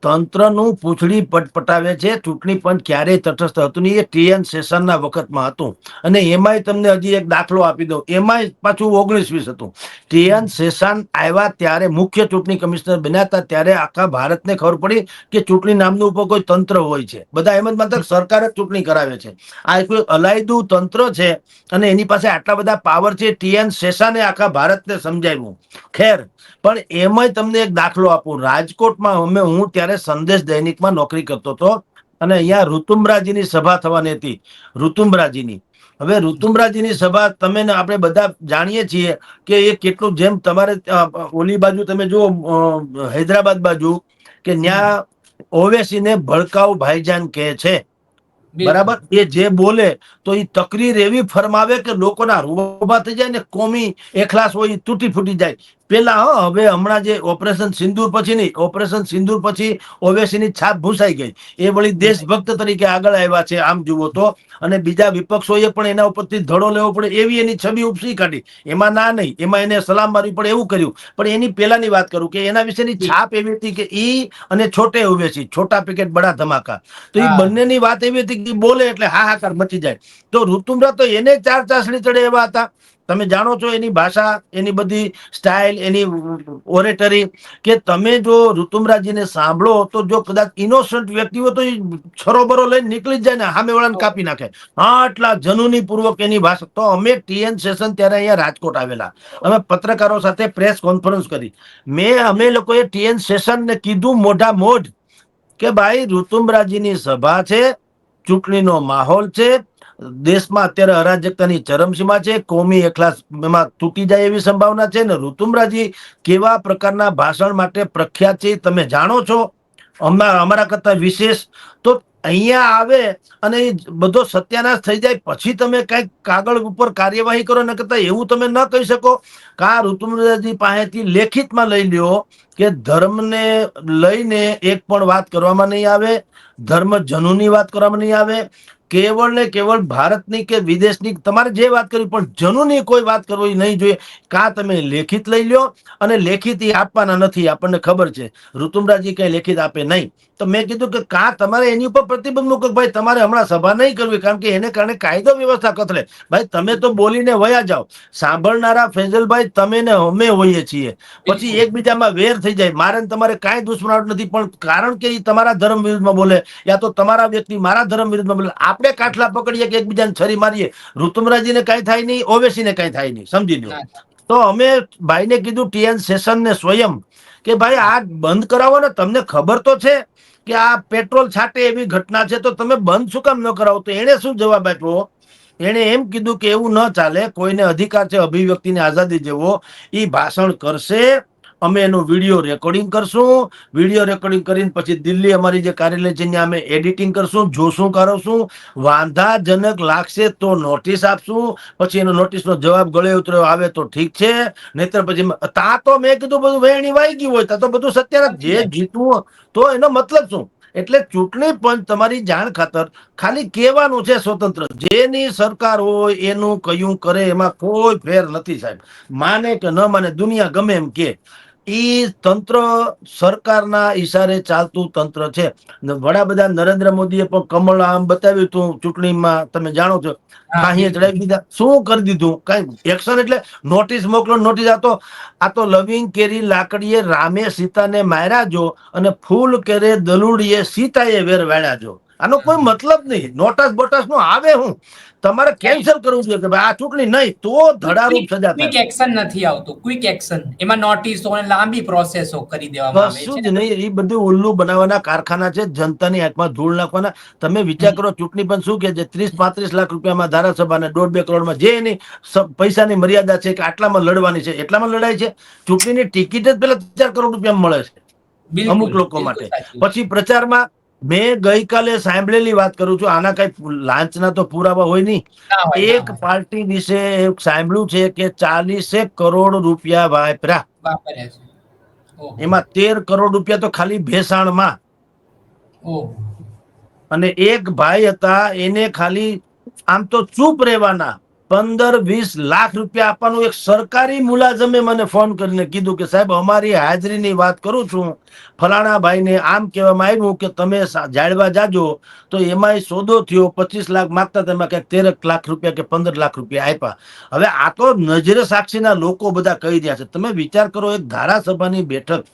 તંત્રનું પૂંછડી પટપટાવે છે. ચૂંટણી પંચ ક્યારેય તટસ્થ હતું નહીં. એ TN શેષનના વખતમાં હતું. અને એમાંય તમને હજી એક દાખલો આપી દઉં, એમાંય પાછું 19-20 હતું. TN શેષન આવ્યા ત્યારે મુખ્ય ચૂંટણી કમિશનર બન્યા હતા, ત્યારે આખા ભારતને ખબર પડી કે ચૂંટણી નામનું ઉપર કોઈ તંત્ર હોય છે. બધા એમ જ માનતા સરકાર જ ચૂંટણી કરાવે છે. આ કોઈ અલાયદું તંત્ર છે અને એની પાસે આટલા બધા પાવર છે. TN શેષાને આખા ભારતને સમજાવ્યું. ખેર, પણ એમાંય તમને એક દાખલો આપું. રાજકોટમાં હું ત્યારે સંદેશ દૈનિકમાં નોકરી કરતો હતો અને અહીંયા ઋતુમ્બરાજીની સભા થવાની હતી. ઋતુમ્બરાજીની. હવે ઋતુમ્બરાજીની સભા તમે આપણે બધા જાણીએ છીએ કે એ કેટલું, જેમ તમારે ઓલી બાજુ તમે જુઓ હૈદરાબાદ બાજુ કે ત્યાં ઓવેસીને ભડકાઉ ભાઈજાન કહે છે, બરાબર? એ જે બોલે તો એ તકરીર એવી ફરમાવે કે લોકોના રૂબા થઈ જાય ને કોમી એખલાસ હોય તૂટી ફૂટી જાય. પેલા હવે હમણાં જે ઓપરેશન સિંદૂર પછી નહીં, ઓપરેશન સિંદૂર પછી ઓવેસીની છાપ ભૂસાઈ ગઈ. એ વળી દેશભક્ત તરીકે આગળ આવ્યા છે આમ જુઓ તો. અને બીજા વિપક્ષોએ પણ એના ઉપરથી ધડો લેવો પડે એવી એની છબી ઉપસી કાઢી. એમાં ના નહીં, એમાં એને સલામ મારવી પડે એવું કર્યું. પણ એની પેલાની વાત કરું કે એના વિશેની છાપ એવી હતી કે ઈ અને છોટે ઓવેસી, છોટા પેકેટ બડા ધમાકા, તો એ બંનેની વાત એવી હતી કે બોલે એટલે હાહાકાર મચી જાય. તો ઋતુમ્બરા તો એને ચાર ચાસણી ચડે એવા હતા. તમે જાણો છો એની ભાષા, એની બધી સ્ટાઇલ, એની ઓરેટરી, કે તમે જો ઋતુમ્બરાજીને સાંભળો તો જો કદાચ ઇનોસન્ટ વ્યક્તિ હોય તો એ છરોબરો લઈને નીકળી જ જાય ને સામે વાળાને કાપી નાખે. આટલા જનૂની પૂર્વક એની ભાષા. તો અમે TN શેષન ત્યારે અહીંયા રાજકોટ આવેલા, અમે પત્રકારો સાથે પ્રેસ કોન્ફરન્સ કરી. અમે લોકોએ TN શેષનને કીધું મોઢા મોઢ કે ભાઈ ઋતુમ્બરાજીની સભા છે, ચૂંટણીનો માહોલ છે, દેશમાં અત્યારે અરાજકતાની ચરમસીમા છે, કોમી એખલાસ એમાં તૂટી જાય એવી સંભાવના છે. ને ઋતુમ્બરાજી કેવા પ્રકારના ભાષણ માટે પ્રખ્યાત છે તમે જાણો છો, અમારા કરતા વિશેષ. તો અહીંયા આવે અને બધો સત્યાનાશ થઈ જાય પછી તમે કઈક કાગળ ઉપર કાર્યવાહી કરો ને કરતા એવું તમે ન કહી શકો. કા ઋતુમ્બરાજી પાસેથી લેખિતમાં લઈ લ્યો કે ધર્મને લઈને એક પણ વાત કરવામાં નહીં આવે, ધર્મ જનૂની વાત કરવામાં નહીં આવે, કેવળ ને કેવળ ભારતની કે વિદેશની તમારે જે વાત કરવી પણ જનૂની કોઈ વાત કરવી નહીં જોઈએ. કાં તમે લેખિત લઈ લ્યો, અને લેખિત એ આપવાના નથી, આપણને ખબર છે. ઋતુમરાજી કઈ લેખિત આપે નહીં. તો મેં કીધું કે કાં તમારે એની ઉપર પ્રતિબંધ મૂકો, ભાઈ તમારે હમણાં સભા નહીં કરવી, કારણ કે એને કારણે કાયદો વ્યવસ્થા કથળે. ભાઈ તમે તો બોલીને વયા જાઓ. સાંભળનારા ફેજલભાઈ તમે ને અમે હોઈએ છીએ. પછી બિલકુલ એકબીજામાં વેર થઈ જાય. મારે ને તમારે કાંઈ દુશ્મનાવટ નથી, પણ કારણ કે એ તમારા ધર્મ વિરુદ્ધમાં બોલે, યા તો તમારા વ્યક્તિ મારા ધર્મ વિરુદ્ધમાં બોલે, આપણે કાઠલા પકડીએ કે એકબીજાને છરી મારીએ. ઋતુમરાજીને કાંઈ થાય નહીં, ઓવેસીને કાંઈ થાય નહીં, સમજી લો. ના તો અમે ભાઈને કીધું, ટીએન શેષનને સ્વયં, કે ભાઈ આ બંધ કરાવો ને, તમને ખબર તો છે કે આ પેટ્રોલ છાંટે એવી ઘટના છે, તો તમે બંધ શું કામ ન કરાવો? તો એને શું જવાબ આપ્યો? એને એમ કીધું કે એવું ન ચાલે, કોઈને અધિકાર છે અભિવ્યક્તિની આઝાદી જેવો, એ ભાષણ કરશે, અમે એનું વિડીયો રેકોર્ડિંગ કરશું, વિડીયો રેકોર્ડિંગ કરીને પછી દિલ્હી અમારી જે કાર્યાલય છે ત્યાં અમે એડિટિંગ કરશું, જોશું, કરશું, વાંધાજનક લાગશે તો નોટિસ આપશું, પછી એનો નોટિસનો જવાબ ગળે ઉતર્યો આવે તો ઠીક છે, નહીતર પછી તા તો મેં કીધું બધું વહેણી વાઈ ગયું હોય, તા તો બધું સત્ય, જે જીતવું તો એનો મતલબ શું? એટલે ચૂંટણી પંચ તમારી જાણ ખાતર ખાલી કહેવાનું છે સ્વતંત્ર, જેની સરકાર હોય એનું કયું કરે, એમાં કોઈ ફેર નથી સાહેબ. માને કે ન માને, દુનિયા ગમે એમ કે, ઈ તંત્ર સરકારના ઈશારે ચાલતું તંત્ર છે. વડાપ્રધાન નરેન્દ્ર મોદીએ પણ કમળ આમ બતાવ્યું હતું ચૂંટણીમાં, તમે જાણો છો, ફાંહીએ ચડાવી દીધા. શું કરી દીધું? કઈ એક્શન એટલે નોટિસ મોકલો, નોટિસ. આ તો લવિંગ કેરી લાકડીએ રામે સીતાને માર્યા જો, અને ફૂલ કેરે દલુડીએ સીતાએ વેર વાળ્યા જો. આનો કોઈ મતલબ નહીં. નોટસ બોટસ નું આવે હું તમારે કેન્સલ કરવું જોઈએ કે ભાઈ આ ચૂંટણી નહીં, તો ધડારૂપ સજા ક્વિક થાય. એક્શન નથી આવતું, ક્વિક એક્શન. એમાં નોટિસો અને લાંબી પ્રોસેસો કરી દેવામાં આવે કશું છે. જ નહીં. એ બધું ઉલ્લુ બનાવવાના કારખાના છે, જનતાની આંખમાં ધૂળ નાખવાના. તમે વિચાર કરો, ચૂંટણી પણ શું કે છે, 30-35 લાખ રૂપિયામાં ધારાસભાને 1.5-2 કરોડમાં જે એની પૈસાની મર્યાદા છે કે આટલામાં લડવાની છે, એટલામાં લડાય છે. ચૂંટણીની ટિકિટ જ પેલા 4 કરોડ રૂપિયામાં મળે છે અમુક બિલકુલ લોકો બિલકુલ માટે. સાચી વાત. પછી પ્રચારમાં મેં ગઈકાલે સાંભળેલી વાત કરું છું, આના કઈ લાંચના તો પુરાવા હોય નહીં. ના હોય ના એક હોય પાર્ટી વિશે સાંભળ્યું છે કે 40 કરોડ રૂપિયા વાપર્યા, વાપર્યા છે. ઓહો એમાં 13 કરોડ રૂપિયા તો ખાલી ભેસાણમાં. ઓહો અને એક ભાઈ હતા, એને ખાલી આમ તો ચૂપ રહેવાના 15-20 લાખ રૂપિયા આપવાનું. એક સરકારી મુલાજમે મને ફોન કરીને કીધું કે સાહેબ અમારી હાજરીની વાત કરું છું, ફલાણા ભાઈને આમ કહેવામાં આવ્યું કે તમે જાળવા જાજો, તો એમાંય સોદો થયો, 25 લાખ માંગતા, તેમાં ક્યાંક 13 લાખ રૂપિયા કે 15 લાખ રૂપિયા આપ્યા. હવે આ તો નજરે સાક્ષીના લોકો બધા કહી રહ્યા છે. તમે વિચાર કરો, એક ધારાસભાની બેઠક,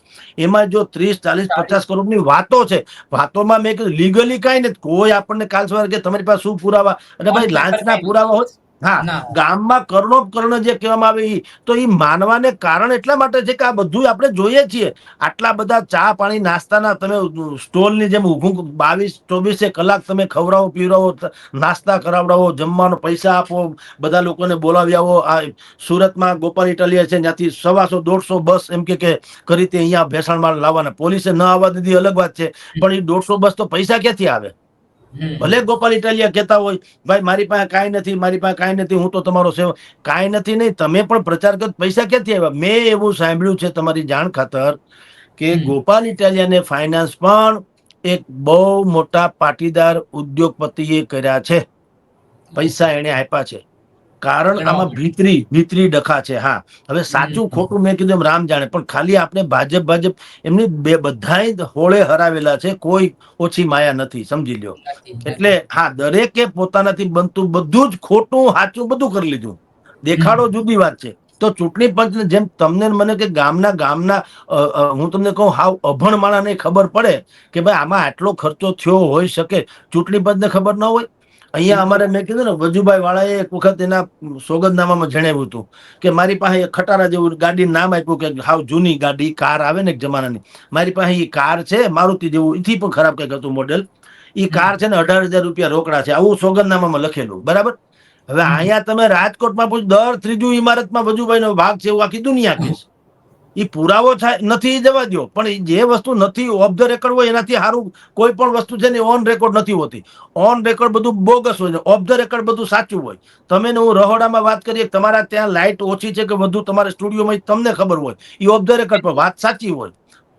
એમાં જો 30-40-50 કરોડની વાતો છે, વાતોમાં મેં કીધું લીગલી કાંઈ નથી. કોઈ આપણને કાલ સવારે કે તમારી પાસે શું પુરાવા, અને ઓન ભાઈ પેપર લાંચના કઈ પુરાવા હોય. હા, ના હોય. ગામમાં કર્ણ જે કહેવામાં આવે, તો એ માનવાને કારણ એટલા માટે છે કે આ બધું આપણે જોઈએ છીએ. આટલા બધા ચા પાણી નાસ્તાના તમે સ્ટોલની જેમ ઊભું 22-24 કલાક તમે ખવડાવો, પીવડાવો, નાસ્તા કરાવડાવો, જમવાનો પૈસા આપો, બધા લોકોને બોલાવી આવો. આ સુરતમાં ગોપાલ ઇટાલિયા છે, ત્યાંથી 150-150 બસ એમ કે કરી તે અહીંયા ભેસાણમાં લાવવાના. પોલીસે ન આવવા દીધી અલગ વાત છે, પણ એ 150 બસ તો પૈસા ક્યાંથી આવે? ભલે ગોપાલ ઇટાલિયા કહેતા હોય ભાઈ મારી પાસે કાંઈ નથી, મારી પાસે કાંઈ નથી, હું તો તમારો સેવક. કાંઈ નથી નહીં, તમે પણ પ્રચાર કરો, પૈસા ક્યાંથી આવ્યા? મેં એવું સાંભળ્યું છે તમારી જાણ ખાતર કે ગોપાલ ઇટાલિયાને ફાઇનાન્સ પણ એક બહુ મોટા પાટીદાર ઉદ્યોગપતિએ કર્યા છે, પૈસા એને આપ્યા છે. કારણ આમાં ભીતરી ડખા છે. હા, હવે સાચું ખોટું મેં કીધું એમ રામ જાણે, પણ ખાલી આપણે ભાજપ એમની બધાય હોળે હરાવેલા છે, કોઈ ઓછી માયા નથી, સમજી લ્યો. એટલે હા, દરેકે પોતાનાથી બનતું બધું જ ખોટું સાચું બધું કરી લીધું. દેખાડો જુદી વાત છે. તો ચૂંટણી પંચને જેમ તમને મને કે ગામના હું તમને કહું, હાવ અભણ માણસને ખબર પડે કે ભાઈ આમાં આટલો ખર્ચો થયો હોઈ શકે, ચૂંટણી પંચને ખબર ન હોય. અહીંયા અમારે મેં કીધું ને, વજુભાઈ વાળાએ એક વખત એના સોગંદનામામાં જણાવ્યું હતું કે મારી પાસે ખટારા જેવું ગાડીનું નામ આપ્યું, કે હાવ જૂની ગાડી કાર આવે ને એક જમાનાની, મારી પાસે એ કાર છે મારુતિ જેવું, એથી પણ ખરાબ કંઈક હતું મોડેલ. એ કાર છે ને 18,000 રૂપિયા રોકડા છે, આવું સોગંદનામામાં લખેલું. બરાબર. હવે અહીંયા તમે રાજકોટમાં પૂછ, દર ત્રીજું ઇમારતમાં વજુભાઈનો ભાગ છે, એવું આખી દુનિયા કહેશે. એ પુરાવો થાય નથી જવા દો, પણ જે વસ્તુ નથી ઓફ ધ રેકોર્ડ હોય એનાથી સારું કોઈ પણ વસ્તુ છે ને ઓન રેકોર્ડ નથી હોતી. ઓન રેકોર્ડ બધું બોગસ હોય, ઓફ ધ રેકોર્ડ બધું સાચું હોય. તમે હું રહોડામાં વાત કરીએ, તમારા ત્યાં લાઇટ ઓછી છે કે વધુ તમારા સ્ટુડિયોમાં, તમને ખબર હોય, એ ઓફ ધ રેકોર્ડ પર વાત સાચી હોય.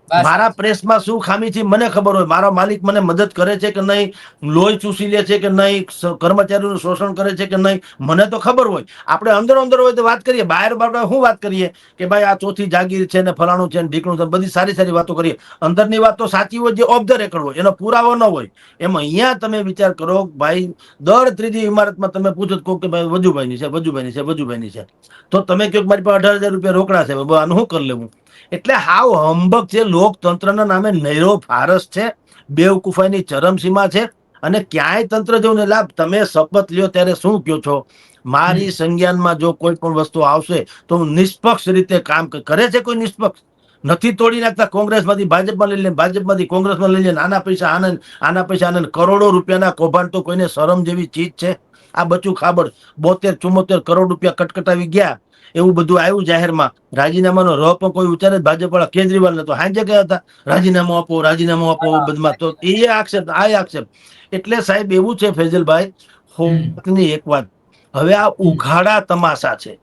બસ મારા સાચી. પ્રેસમાં શું ખામી છે મને ખબર હોય, મારો માલિક મને મદદ કરે છે કે નહીં, લોહી ચૂસી લે છે કે નહીં, કર્મચારીઓનું શોષણ કરે છે કે નહીં, મને તો ખબર હોય. આપણે અંદર અંદર હોય તો વાત કરીએ, બહાર બહાર શું વાત કરીએ કે ભાઈ આ ચોથી જાગીર છે ને ફલાણું છે ને ઢીકણું છે, બધી સારી સારી વાતો કરીએ. અંદરની વાત તો સાચી હોય, જે ઓફ ધ રેકર્ડ હોય, એનો પુરાવો ન હોય. એમ અહીંયા તમે વિચાર કરો ભાઈ, દર ત્રીજી ઇમારતમાં તમે પૂછો કહો કે ભાઈ વજુભાઈની છે, વજુભાઈની છે, વજુભાઈની છે, તો તમે કહો મારી પાસે 18,000 રૂપિયા રોકડા છે, આનું શું કરી લેવું? એટલે હાવ હંબક છે, લોકતંત્રના નામે નૈરો ફારસ છે, બેવકૂફાઈની ચરમસીમા છે. અને ક્યાંય તંત્ર જેવું ને લાભ, તમે શપથ લ્યો ત્યારે શું કહો છો? મારી સંજ્ઞાનમાં જો કોઈ પણ વસ્તુ આવશે તો હું નિષ્પક્ષ રીતે કામ કરે છે. કોઈ નિષ્પક્ષ નથી. તોડી નાખતા. કોંગ્રેસમાંથી ભાજપમાં લઈ લે, ભાજપમાંથી કોંગ્રેસમાં લઈ લે, આના પૈસા આનંદ, આના પૈસા આનંદ, કરોડો રૂપિયાના કૌભાંડ. તો કોઈને શરમ જેવી ચીજ છે? આ બચું ખાબડ 72-74 કરોડ રૂપિયા કટકટાવી ગયા, એવું બધું આવ્યું જાહેરમાં. રાજીનામાનો ર પણ કોઈ ઉચ્ચારે ભાજપ વાળા કેજરીવાલ ને તો હાંજે ગયા હતા, રાજીનામું આપો, રાજીનામું આપો બધામાં. તો એ આક્ષેપ, આ આક્ષેપ. એટલે સાહેબ એવું છે ફેજલભાઈ, હોની એક વાત, હવે આ ઉઘાડા તમાશા છે.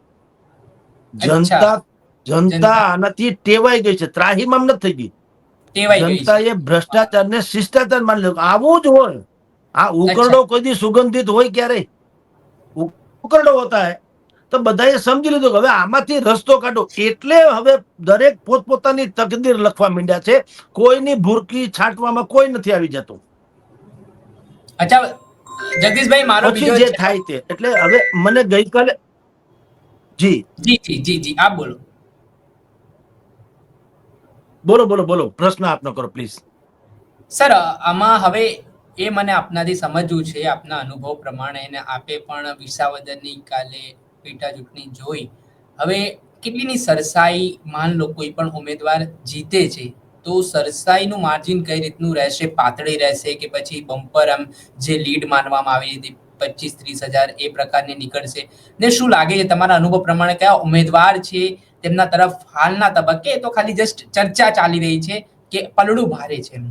અચ્છા. જનતા આનાથી ટેવાઈ ગઈ છે, ત્રાહીમામ નથી થઈ ગઈ. ટેવાઈ ગઈ છે. જનતાએ ભ્રષ્ટાચારને શિષ્ટાચાર માની લીધું. આવું જ હોય. આ ઉકરડો કોઈ દી સુગંધિત હોય ક્યારે? ઉકરડો હોતા હે તો બધાએ સમજી લીધું કે હવે આમાંથી રસ્તો કાઢો. એટલે હવે દરેક પોતપોતાની તકદીર લખવા માંડ્યા છે. કોઈની ભૂરકી છાંટવામાં કોઈ નથી આવી જતું. અચ્છા જગદીશભાઈ, મારો પછી બીજો જે થાય તે. એટલે હવે મને ગઈકાલે જી જી જી જી જી આપ બોલો. બોલો બોલો બોલો, પ્રશ્ન આપનો કરો પ્લીઝ. સર, આમાં હવે એ મને આપનાથી સમજવું છે, આપના અનુભવ પ્રમાણે, અને આપે પણ વિસાવદરની કાલે પેટા ચૂંટણી જોઈ. હવે કેટલીની સરસાઈ, માન લો કોઈ પણ ઉમેદવાર જીતે છે તો સરસાઈનું માર્જિન કઈ રીતનું રહેશે? પાતળી રહેશે કે પછી બમ્પર આમ જે લીડ માનવામાં આવી હતી 25-30 હજાર એ પ્રકારની નીકળશે? ને શું લાગે છે તમારા અનુભવ પ્રમાણે કયા ઉમેદવાર છે તેમના તરફ હાલના તબક્કે, તો ખાલી જસ્ટ ચર્ચા ચાલી રહી છે કે પલડું ભારે છે?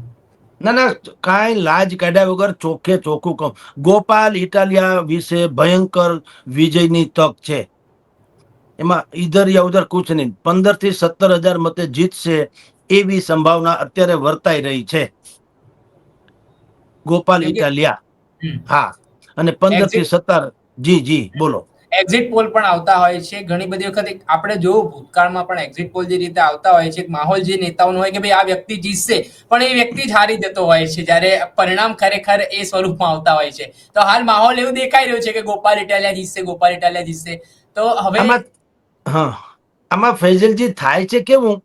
ના ના, કાંઈ લાજ કાઢ્યા વગર ચોખ્ખે ચોખ્ખું કહું, ગોપાલ ઇટાલિયા વિશે ભયંકર વિજયની તક છે. એમાં ઇધર યા ઉધર કુછ નહીં. 15,000 થી 17,000 મતે જીતશે એવી સંભાવના અત્યારે વર્તાઈ રહી છે. ગોપાલ ઇટાલિયા, હા. અને 15 થી 17, જી જી બોલો. એક્ઝિટ પોલ પણ આવતા હોય છે ઘણી બધી વખત. આપણે જોયું ભૂતકાળમાં પણ એક્ઝિટ પોલ જે રીતે આવતા હોય છે, માહોલ જે નેતાઓનો હોય કે ભાઈ આ વ્યક્તિ જીતશે, પણ એ વ્યક્તિ જ હારી જતો હોય છે જ્યારે પરિણામ ખરેખર એ સ્વરૂપમાં આવતા હોય છે. તો હાલ માહોલ એવું દેખાઈ રહ્યો છે કે ગોપાલ ઇટાલિયા જીતશે, ગોપાલ ઇટાલિયા જીતશે. તો હવે હા, આમાં ફૈઝલજી થાય છે કેવું,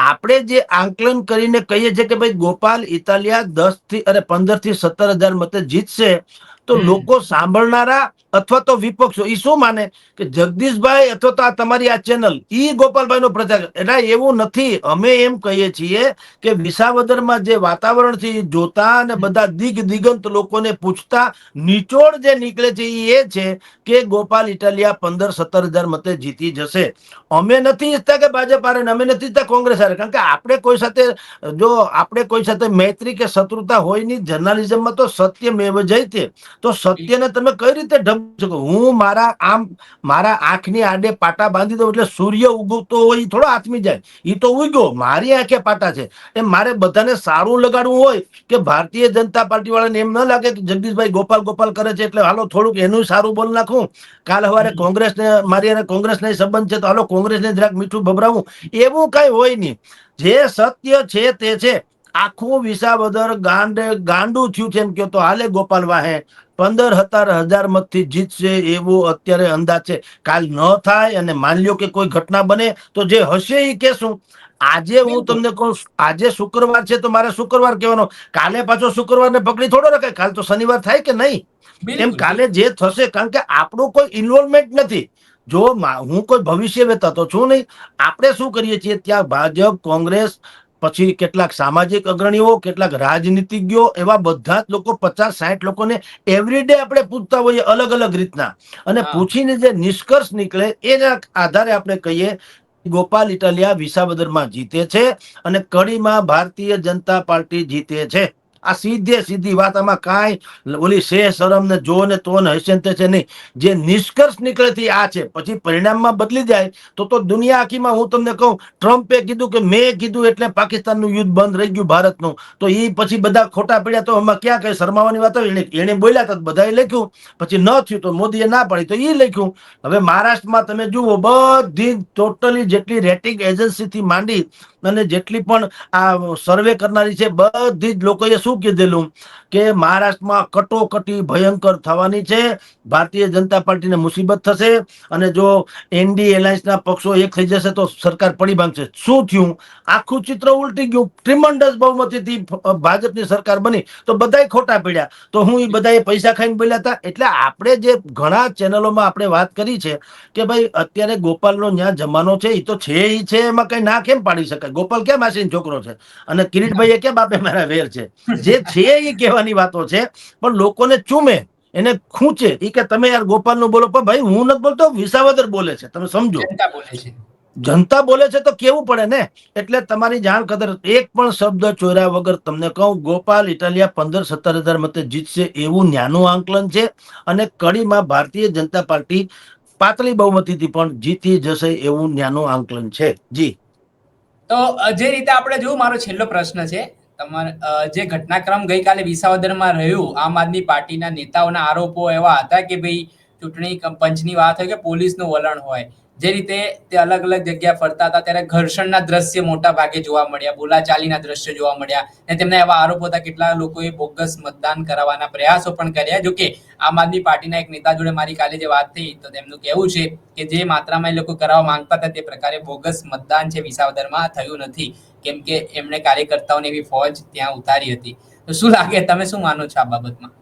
આપણે જે આંકલન કરીને કહીએ છીએ કે ભાઈ ગોપાલ ઇટાલિયા 15 થી 17,000 મતે જીતશે, તો લોકો સાંભળનારા અથવા તો વિપક્ષો ઈ શું માને કે જગદીશભાઈ અથવા તો આ તમારી આ ચેનલ ઈ ગોપાલભાઈ નો પ્રચાર. એટલે એવું નથી. અમે એમ કહીએ છીએ કે વિસાવદરમાં જે વાતાવરણ છે જોતા અને બધા દિગંત લોકોને પૂછતા નિચોડ જે નીકળે છે એ છે કે ગોપાલ ઇટાલિયા 15-17 હજાર મતે જીતી જશે. અમે નથી ઈચ્છતા કે ભાજપ હારે, અમે નથી ઈચ્છતા કોંગ્રેસ હારે, કારણ કે આપણે કોઈ સાથે, જો આપણે કોઈ સાથે મૈત્રી કે શત્રુતા હોય નહીં. જર્નાલિઝમમાં તો સત્યમેવ જયતે. તો સત્યને તમે કઈ રીતે ઢંકી શકો? હું મારા આંખની આડે પાટા બાંધી દઉં એટલે સૂર્ય ઉગતો હોય એ થોડો આથમી જાય? એ તો ઉગ્યો, મારી આંખે પાટા છે. એમ મારે બધાને સારું લગાડવું હોય કે ભારતીય જનતા પાર્ટી વાળાને એમ ન લાગે કે જગદીશભાઈ ગોપાલ ગોપાલ કરે છે એટલે હાલો થોડુંક એનું સારું બોલ નાખું. કાલ સવારે કોંગ્રેસને, મારી અને કોંગ્રેસને સંબંધ છે તો હાલો કોંગ્રેસને જરાક મીઠું ભભરાવું. એવું કઈ હોય નહીં. જે સત્ય છે તે છે. આખું વિસાવદર ગાંડું થયું છે એમ કહો તો હાલે. ગોપાલ વાહે 15,000 મતથી જીતશે એવો અત્યારે અંદાજ છે. કાલ ન થાય અને માની લ્યો કે કોઈ ઘટના બને તો જે હશે એ કેશું. આજે હું તમને કહું, આજે શુક્રવાર છે તો મારે શુક્રવાર કહેવાનો. કાલે પાછો શુક્રવાર ને પકડી થોડો રખાય. કાલ તો શનિવાર થાય કે નહીં? એમ કાલે જે થશે, કારણ કે આપણું કોઈ ઇન્વોલ્વમેન્ટ નથી. જો હું કોઈ ભવિષ્ય વેતા તો છું નહીં. આપણે શું કરીએ છીએ ત્યાં ભાજપ, કોંગ્રેસ, પછી કેટલાક સામાજિક અગ્રણીઓ, કેટલાક રાજનીતિજ્ઞો, એવા બધા જ લોકો 50-60 લોકોને એવરીડે આપણે પૂછતા હોઈએ અલગ અલગ રીતના. અને પૂછીને જે નિષ્કર્ષ નીકળે એના આધારે આપણે કહીએ ગોપાલ ઇટાલિયા વિસાવદરમાં જીતે છે અને કડીમાં ભારતીય જનતા પાર્ટી જીતે છે. આ સીધી વાત, આમાં કાંઈ ઓલી શે શરમ ને જો ને તો ને હૈસિયત છે નહીં. જે નિષ્કર્ષ નીકળેથી આ છે, પછી પરિણામમાં બદલી જાય તો દુનિયા આખીમાં હું તમને કહું, ટ્રમ્પે કીધું કે મેં કીધું એટલે પાકિસ્તાનનું યુદ્ધ બંધ રહી ગયું ભારતનું, તો એ પછી બધા ખોટા પડ્યા. તો એમાં ક્યાં કઈ શરમાવાની વાત હોય? એને બોલ્યા તો બધાએ લખ્યું, પછી ન થયું તો મોદીએ ના પાડી તો એ લખ્યું. હવે મહારાષ્ટ્રમાં તમે જુઓ, બધી ટોટલી જેટલી રેટિંગ એજન્સીથી માંડી અને જેટલી પણ આ સર્વે કરનારી છે, બધી જ લોકોએ શું કીધેલું કે મહારાષ્ટ્રમાં કટોકટી ભયંકર થવાની છે, ભારતીય જનતા પાર્ટીને મુસીબત થશે, અને જો એનડી એલાયન્સના પક્ષો એક થઈ જશે તો સરકાર પડી ભાંગશે. શું થયું? આખું ચિત્ર ઉલટી ગયું. ટ્રિમન્ડસ બહુમતીથી ભાજપની સરકાર બની તો બધાય ખોટા પડ્યા. તો હું એ બધાએ પૈસા ખાઈને બોલ્યા હતા. એટલે આપણે જે ઘણા ચેનલોમાં આપણે વાત કરી છે કે ભાઈ અત્યારે ગોપાલનો ન્યા જમાનો છે, એ તો છે, એ છે, એમાં કઈ ના કેમ પાડી શકાય? ગોપાલ કેમ આશીન છોકરો છે અને કિરીટભાઈ કેમ બાપે મારા વેર છે? જે છે એ કહેવાની વાતો છે, પણ લોકોને ચૂમે, એને ખૂંચે. એ કે તમે યાર ગોપાલ નું બોલો, પણ ભાઈ હું નથી બોલતો, વિસાવદર બોલે છે, તમે સમજો. જનતા બોલે છે. જનતા બોલે છે તો કેવું પડે ને. એટલે તમારી જાણ કદર, એક પણ શબ્દ ચોર્યા વગર તમને કહું, ગોપાલ ઇટાલિયા 15-17 હજાર મતે જીતશે એવું ન્યાનું આંકલન છે. અને કડીમાં ભારતીય જનતા પાર્ટી પાતળી બહુમતીથી પણ જીતી જશે એવું ન્યાનું આંકલન છે. જી, તો જે રીતે આપણે જોયું, મારો છેલ્લો પ્રશ્ન છે તમારે, જે ઘટનાક્રમ ગઈકાલે વિસાવદરમાં રહ્યું, આમ આદમી પાર્ટીના નેતાઓના આરોપો એવા હતા કે ભાઈ ચૂંટણી પંચની વાત હોય કે પોલીસનું વલણ હોય, જે રીતે તે અલગ અલગ જગ્યા ફરતા હતા ત્યારે ઘર્ષણના દ્રશ્ય મોટા ભાગે જોવા મળ્યા, બોલાચાલીના દ્રશ્યો જોવા મળ્યા, અને તેમના એવા આરોપો હતા કેટલા લોકોએ બોગસ મતદાન કરાવવાના પ્રયાસો પણ કર્યા. જોકે આમ આદમી પાર્ટીના એક નેતા જોડે મારી કાલે જે વાત થઈ, તો તેમનું કહેવું છે કે જે માત્રામાં એ લોકો કરાવવા માંગતા હતા તે પ્રકારે બોગસ મતદાન છે વિસાવદરમાં થયું નથી, કેમ કે એમણે કાર્યકર્તાઓની એવી ફોજ ત્યાં ઉતારી હતી. તો શું લાગે, તમે શું માનો છો આ બાબતમાં?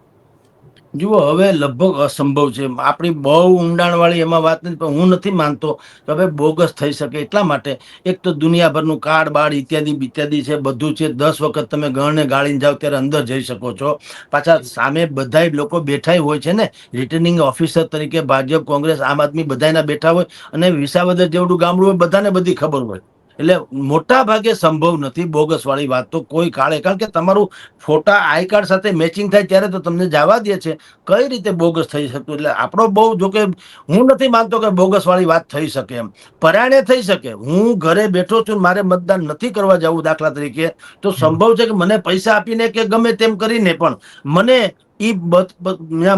જુઓ, હવે લગભગ અસંભવ છે. આપણી બહુ ઊંડાણવાળી એમાં વાત નથી, પણ હું નથી માનતો કે હવે બોગસ થઈ શકે. એટલા માટે એક તો દુનિયાભરનું કાર્ડ બાળ ઇત્યાદિ છે, બધું છે. 10 વખત તમે ગણને ગાળીને જાઓ ત્યારે અંદર જઈ શકો છો. પાછા સામે બધા લોકો બેઠા હોય છે ને, રિટર્નિંગ ઓફિસર તરીકે ભાજપ, કોંગ્રેસ, આમ આદમી બધાના બેઠા હોય, અને વિસાવદર જેવડું ગામડું હોય, બધાને બધી ખબર હોય. એટલે મોટા ભાગે સંભવ નથી બોગસ વાળી વાત તો કોઈ કાળે, કારણ કે તમારું ફોટા આઈ કાર્ડ સાથે મેચિંગ થાય ત્યારે તો તમને જવા દે છે. કઈ રીતે બોગસ થઈ શકતું? એટલે આપણો બહુ, જોકે હું નથી માનતો કે બોગસ વાળી વાત થઈ શકે. એમ પરાણે થઈ શકે. હું ઘરે બેઠો છું, મારે મતદાન નથી કરવા જવું દાખલા તરીકે, તો સંભવ છે કે મને પૈસા આપીને કે ગમે તેમ કરીને પણ મને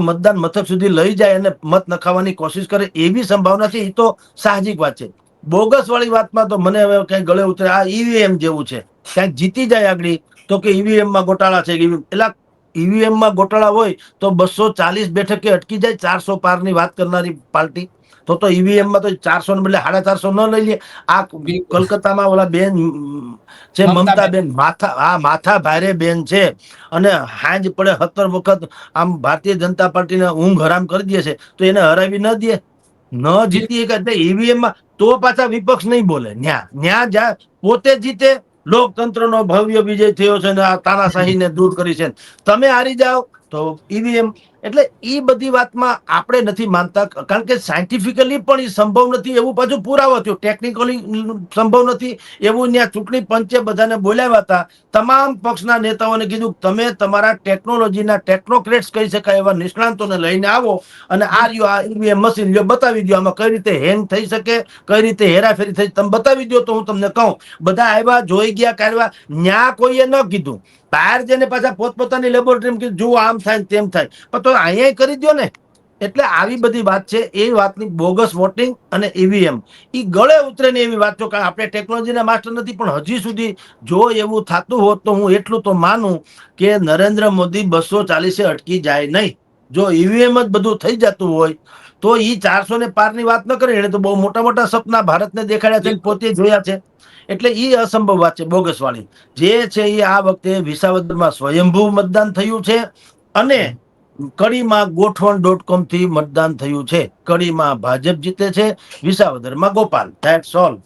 મતદાન મથક સુધી લઈ જાય અને મત નખાવાની કોશિશ કરે એવી સંભાવના છે. એ તો સાહજિક વાત છે. બોગસ વાળી વાતમાં તો મને હવે કઈ ગળે ઉતરે. આ ઈવીએમ જેવું છે, ક્યાંક જીતી જાય આગળ તો કે ઈવીએમ માં ગોટાળા છે. એટલે ઈવીએમ માં ગોટાળા હોય તો 240 બેઠકે અટકી જાય 400 પાર ની વાત કરનારી પાર્ટી. તો ઈવીએમ માં તો 400 ને બદલે 450 ન લઈ લે. આ બિલકુલ. કલકત્તામાં ઓલા બેન છે, મમતા બેન, માથા ભારે બેન છે, અને હાંજ પડે 17 વખત આમ ભારતીય જનતા પાર્ટીને ઊંઘ હરામ કરી દે છે, તો એને હરાવી ન દે, ન જીતી. એટલે ઈવીએમ માં તો પાછા વિપક્ષ નહીં બોલે. ન્યા જા પોતે જીતે, લોકતંત્રનો ભવ્ય વિજય થયો છે, આ તાનાશાહીને દૂર કરી છે. તમે હારી જાઓ તો ઈવીએમ. એટલે એ બધી વાતમાં આપણે નથી માનતા, કારણ કે સાયન્ટિફિકલી પણ એ સંભવ નથી એવું પાછું પુરાવો થયો. ટેકનિકલી સંભવ નથી એવું ત્યાં ચૂંટણી પંચે બધાને બોલાવ્યા હતા. તમામ પક્ષના નેતાઓને કીધું તમે તમારા ટેકનોલોજીના ટેકનોક્રેટ્સ કહી શકાય એવા નિષ્ણાંતોને લઈને આવો, અને આ રહ્યો આ ઈવીએમ મશીન લ્યો, બતાવી દો આમાં કઈ રીતે હેંગ થઈ શકે, કઈ રીતે હેરાફેરી થઈ, તમે બતાવી દો તો હું તમને કહું. બધા આવ્યા, જોઈ ગયા, કાઢવા. ન્યા કોઈએ ન કીધું. બહાર જઈને પાછા પોતપોતાની લેબોરેટરીમાં કીધું જુઓ આમ થાય ને તેમ થાય, પણ તો અહીંયા કરી દો ને. એટલે આવી બધી વાત છે. એ વાતની બોગસ વોટિંગ અને ઈવીએમ એ ગળે ઉતરે ને એવી વાત. કારણ આપણે ટેકનોલોજીના માસ્ટર નથી, પણ હજી સુધી જો એવું થતું હોત તો હું એટલું તો માનું કે નરેન્દ્ર મોદી 240 અટકી જાય નહીં. જો ઈવીએમ જ બધું થઈ જતું હોય તો એ 400 ને પાર ની વાત ન કરે. એને તો બહુ મોટા મોટા સપના ભારતને દેખાડ્યા છે, પોતે જોયા છે. એટલે એ અસંભવ વાત છે બોગસ વાળી જે છે. એ આ વખતે વિસાવદરમાં સ્વયંભૂ મતદાન થયું છે, અને કડીમાં ગોઠવણ .com થી મતદાન થયું છે. કડીમાં ભાજપ જીતે છે, વિસાવદરમાં ગોપાલ. That's all.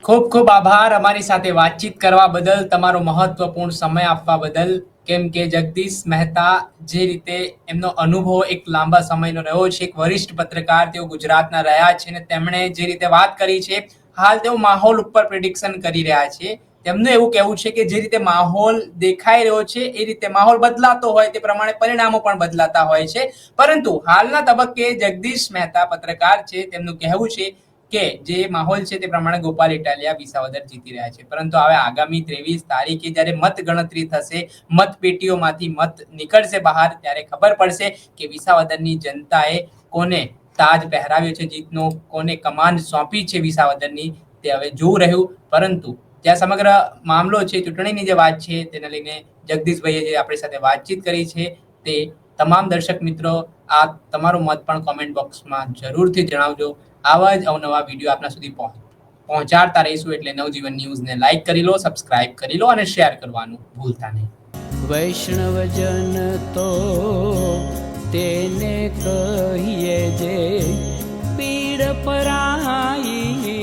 ખૂબ ખૂબ આભાર અમારી સાથે વાતચીત કરવા બદલ, તમારો મહત્વપૂર્ણ સમય આપવા બદલ. કેમ કે જગદીશ મહેતા જે રીતે એમનો અનુભવ એક લાંબા સમયનો રહ્યો છે, એક વરિષ્ઠ પત્રકાર તેઓ ગુજરાતના રહ્યા છે, અને તેમણે જે રીતે વાત કરી છે, હાલ તેઓ માહોલ ઉપર પ્રિડિક્શન કરી રહ્યા છે તેમનું એવું કહેવું છે કે જે રીતે માહોલ દેખાઈ રહ્યો છે એ રીતે માહોલ બદલાતો હોય તે પ્રમાણે પરિણામો પણ બદલાતા હોય છે, પરંતુ હાલના તબક્કે જગદીશ મહેતા પત્રકાર છે, તેમનું કહેવું છે કે જે માહોલ છે તે પ્રમાણે ગોપાલ ઇટાલિયા વિસાવદર જીતી રહ્યા છે, પરંતુ હવે આગામી 23 તારીખે જ્યારે મત ગણતરી થશે, મતપેટીઓમાંથી મત નીકળશે બહાર, ત્યારે ખબર પડશે કે વિસાવદરની જનતાએ કોને તાજ પહેરાવ્યો છે જીતનો, કોને કમાન સોંપી છે વિસાવદરની, તે હવે જોવું રહ્યું. પરંતુ ત્યાં સમગ્ર મામલો છે, ચૂંટણીની જે વાત છે તેને લઈને જગદીશભાઈએ જે આપણી સાથે વાતચીત કરી છે, તે તમામ દર્શક મિત્રો આ તમારો મત પણ કોમેન્ટ બોક્સમાં જરૂરથી જણાવજો. આવા જ અવનવા વિડીયો આપના સુધી પહોંચાડતા રહીશું, એટલે નવજીવન ન્યૂઝને લાઈક કરી લો, સબસ્ક્રાઇબ કરી લો અને શેર કરવાનું ભૂલતા નહીં. વૈષ્ણવજન તો તેને કહીએ જે પીડ પરાઈ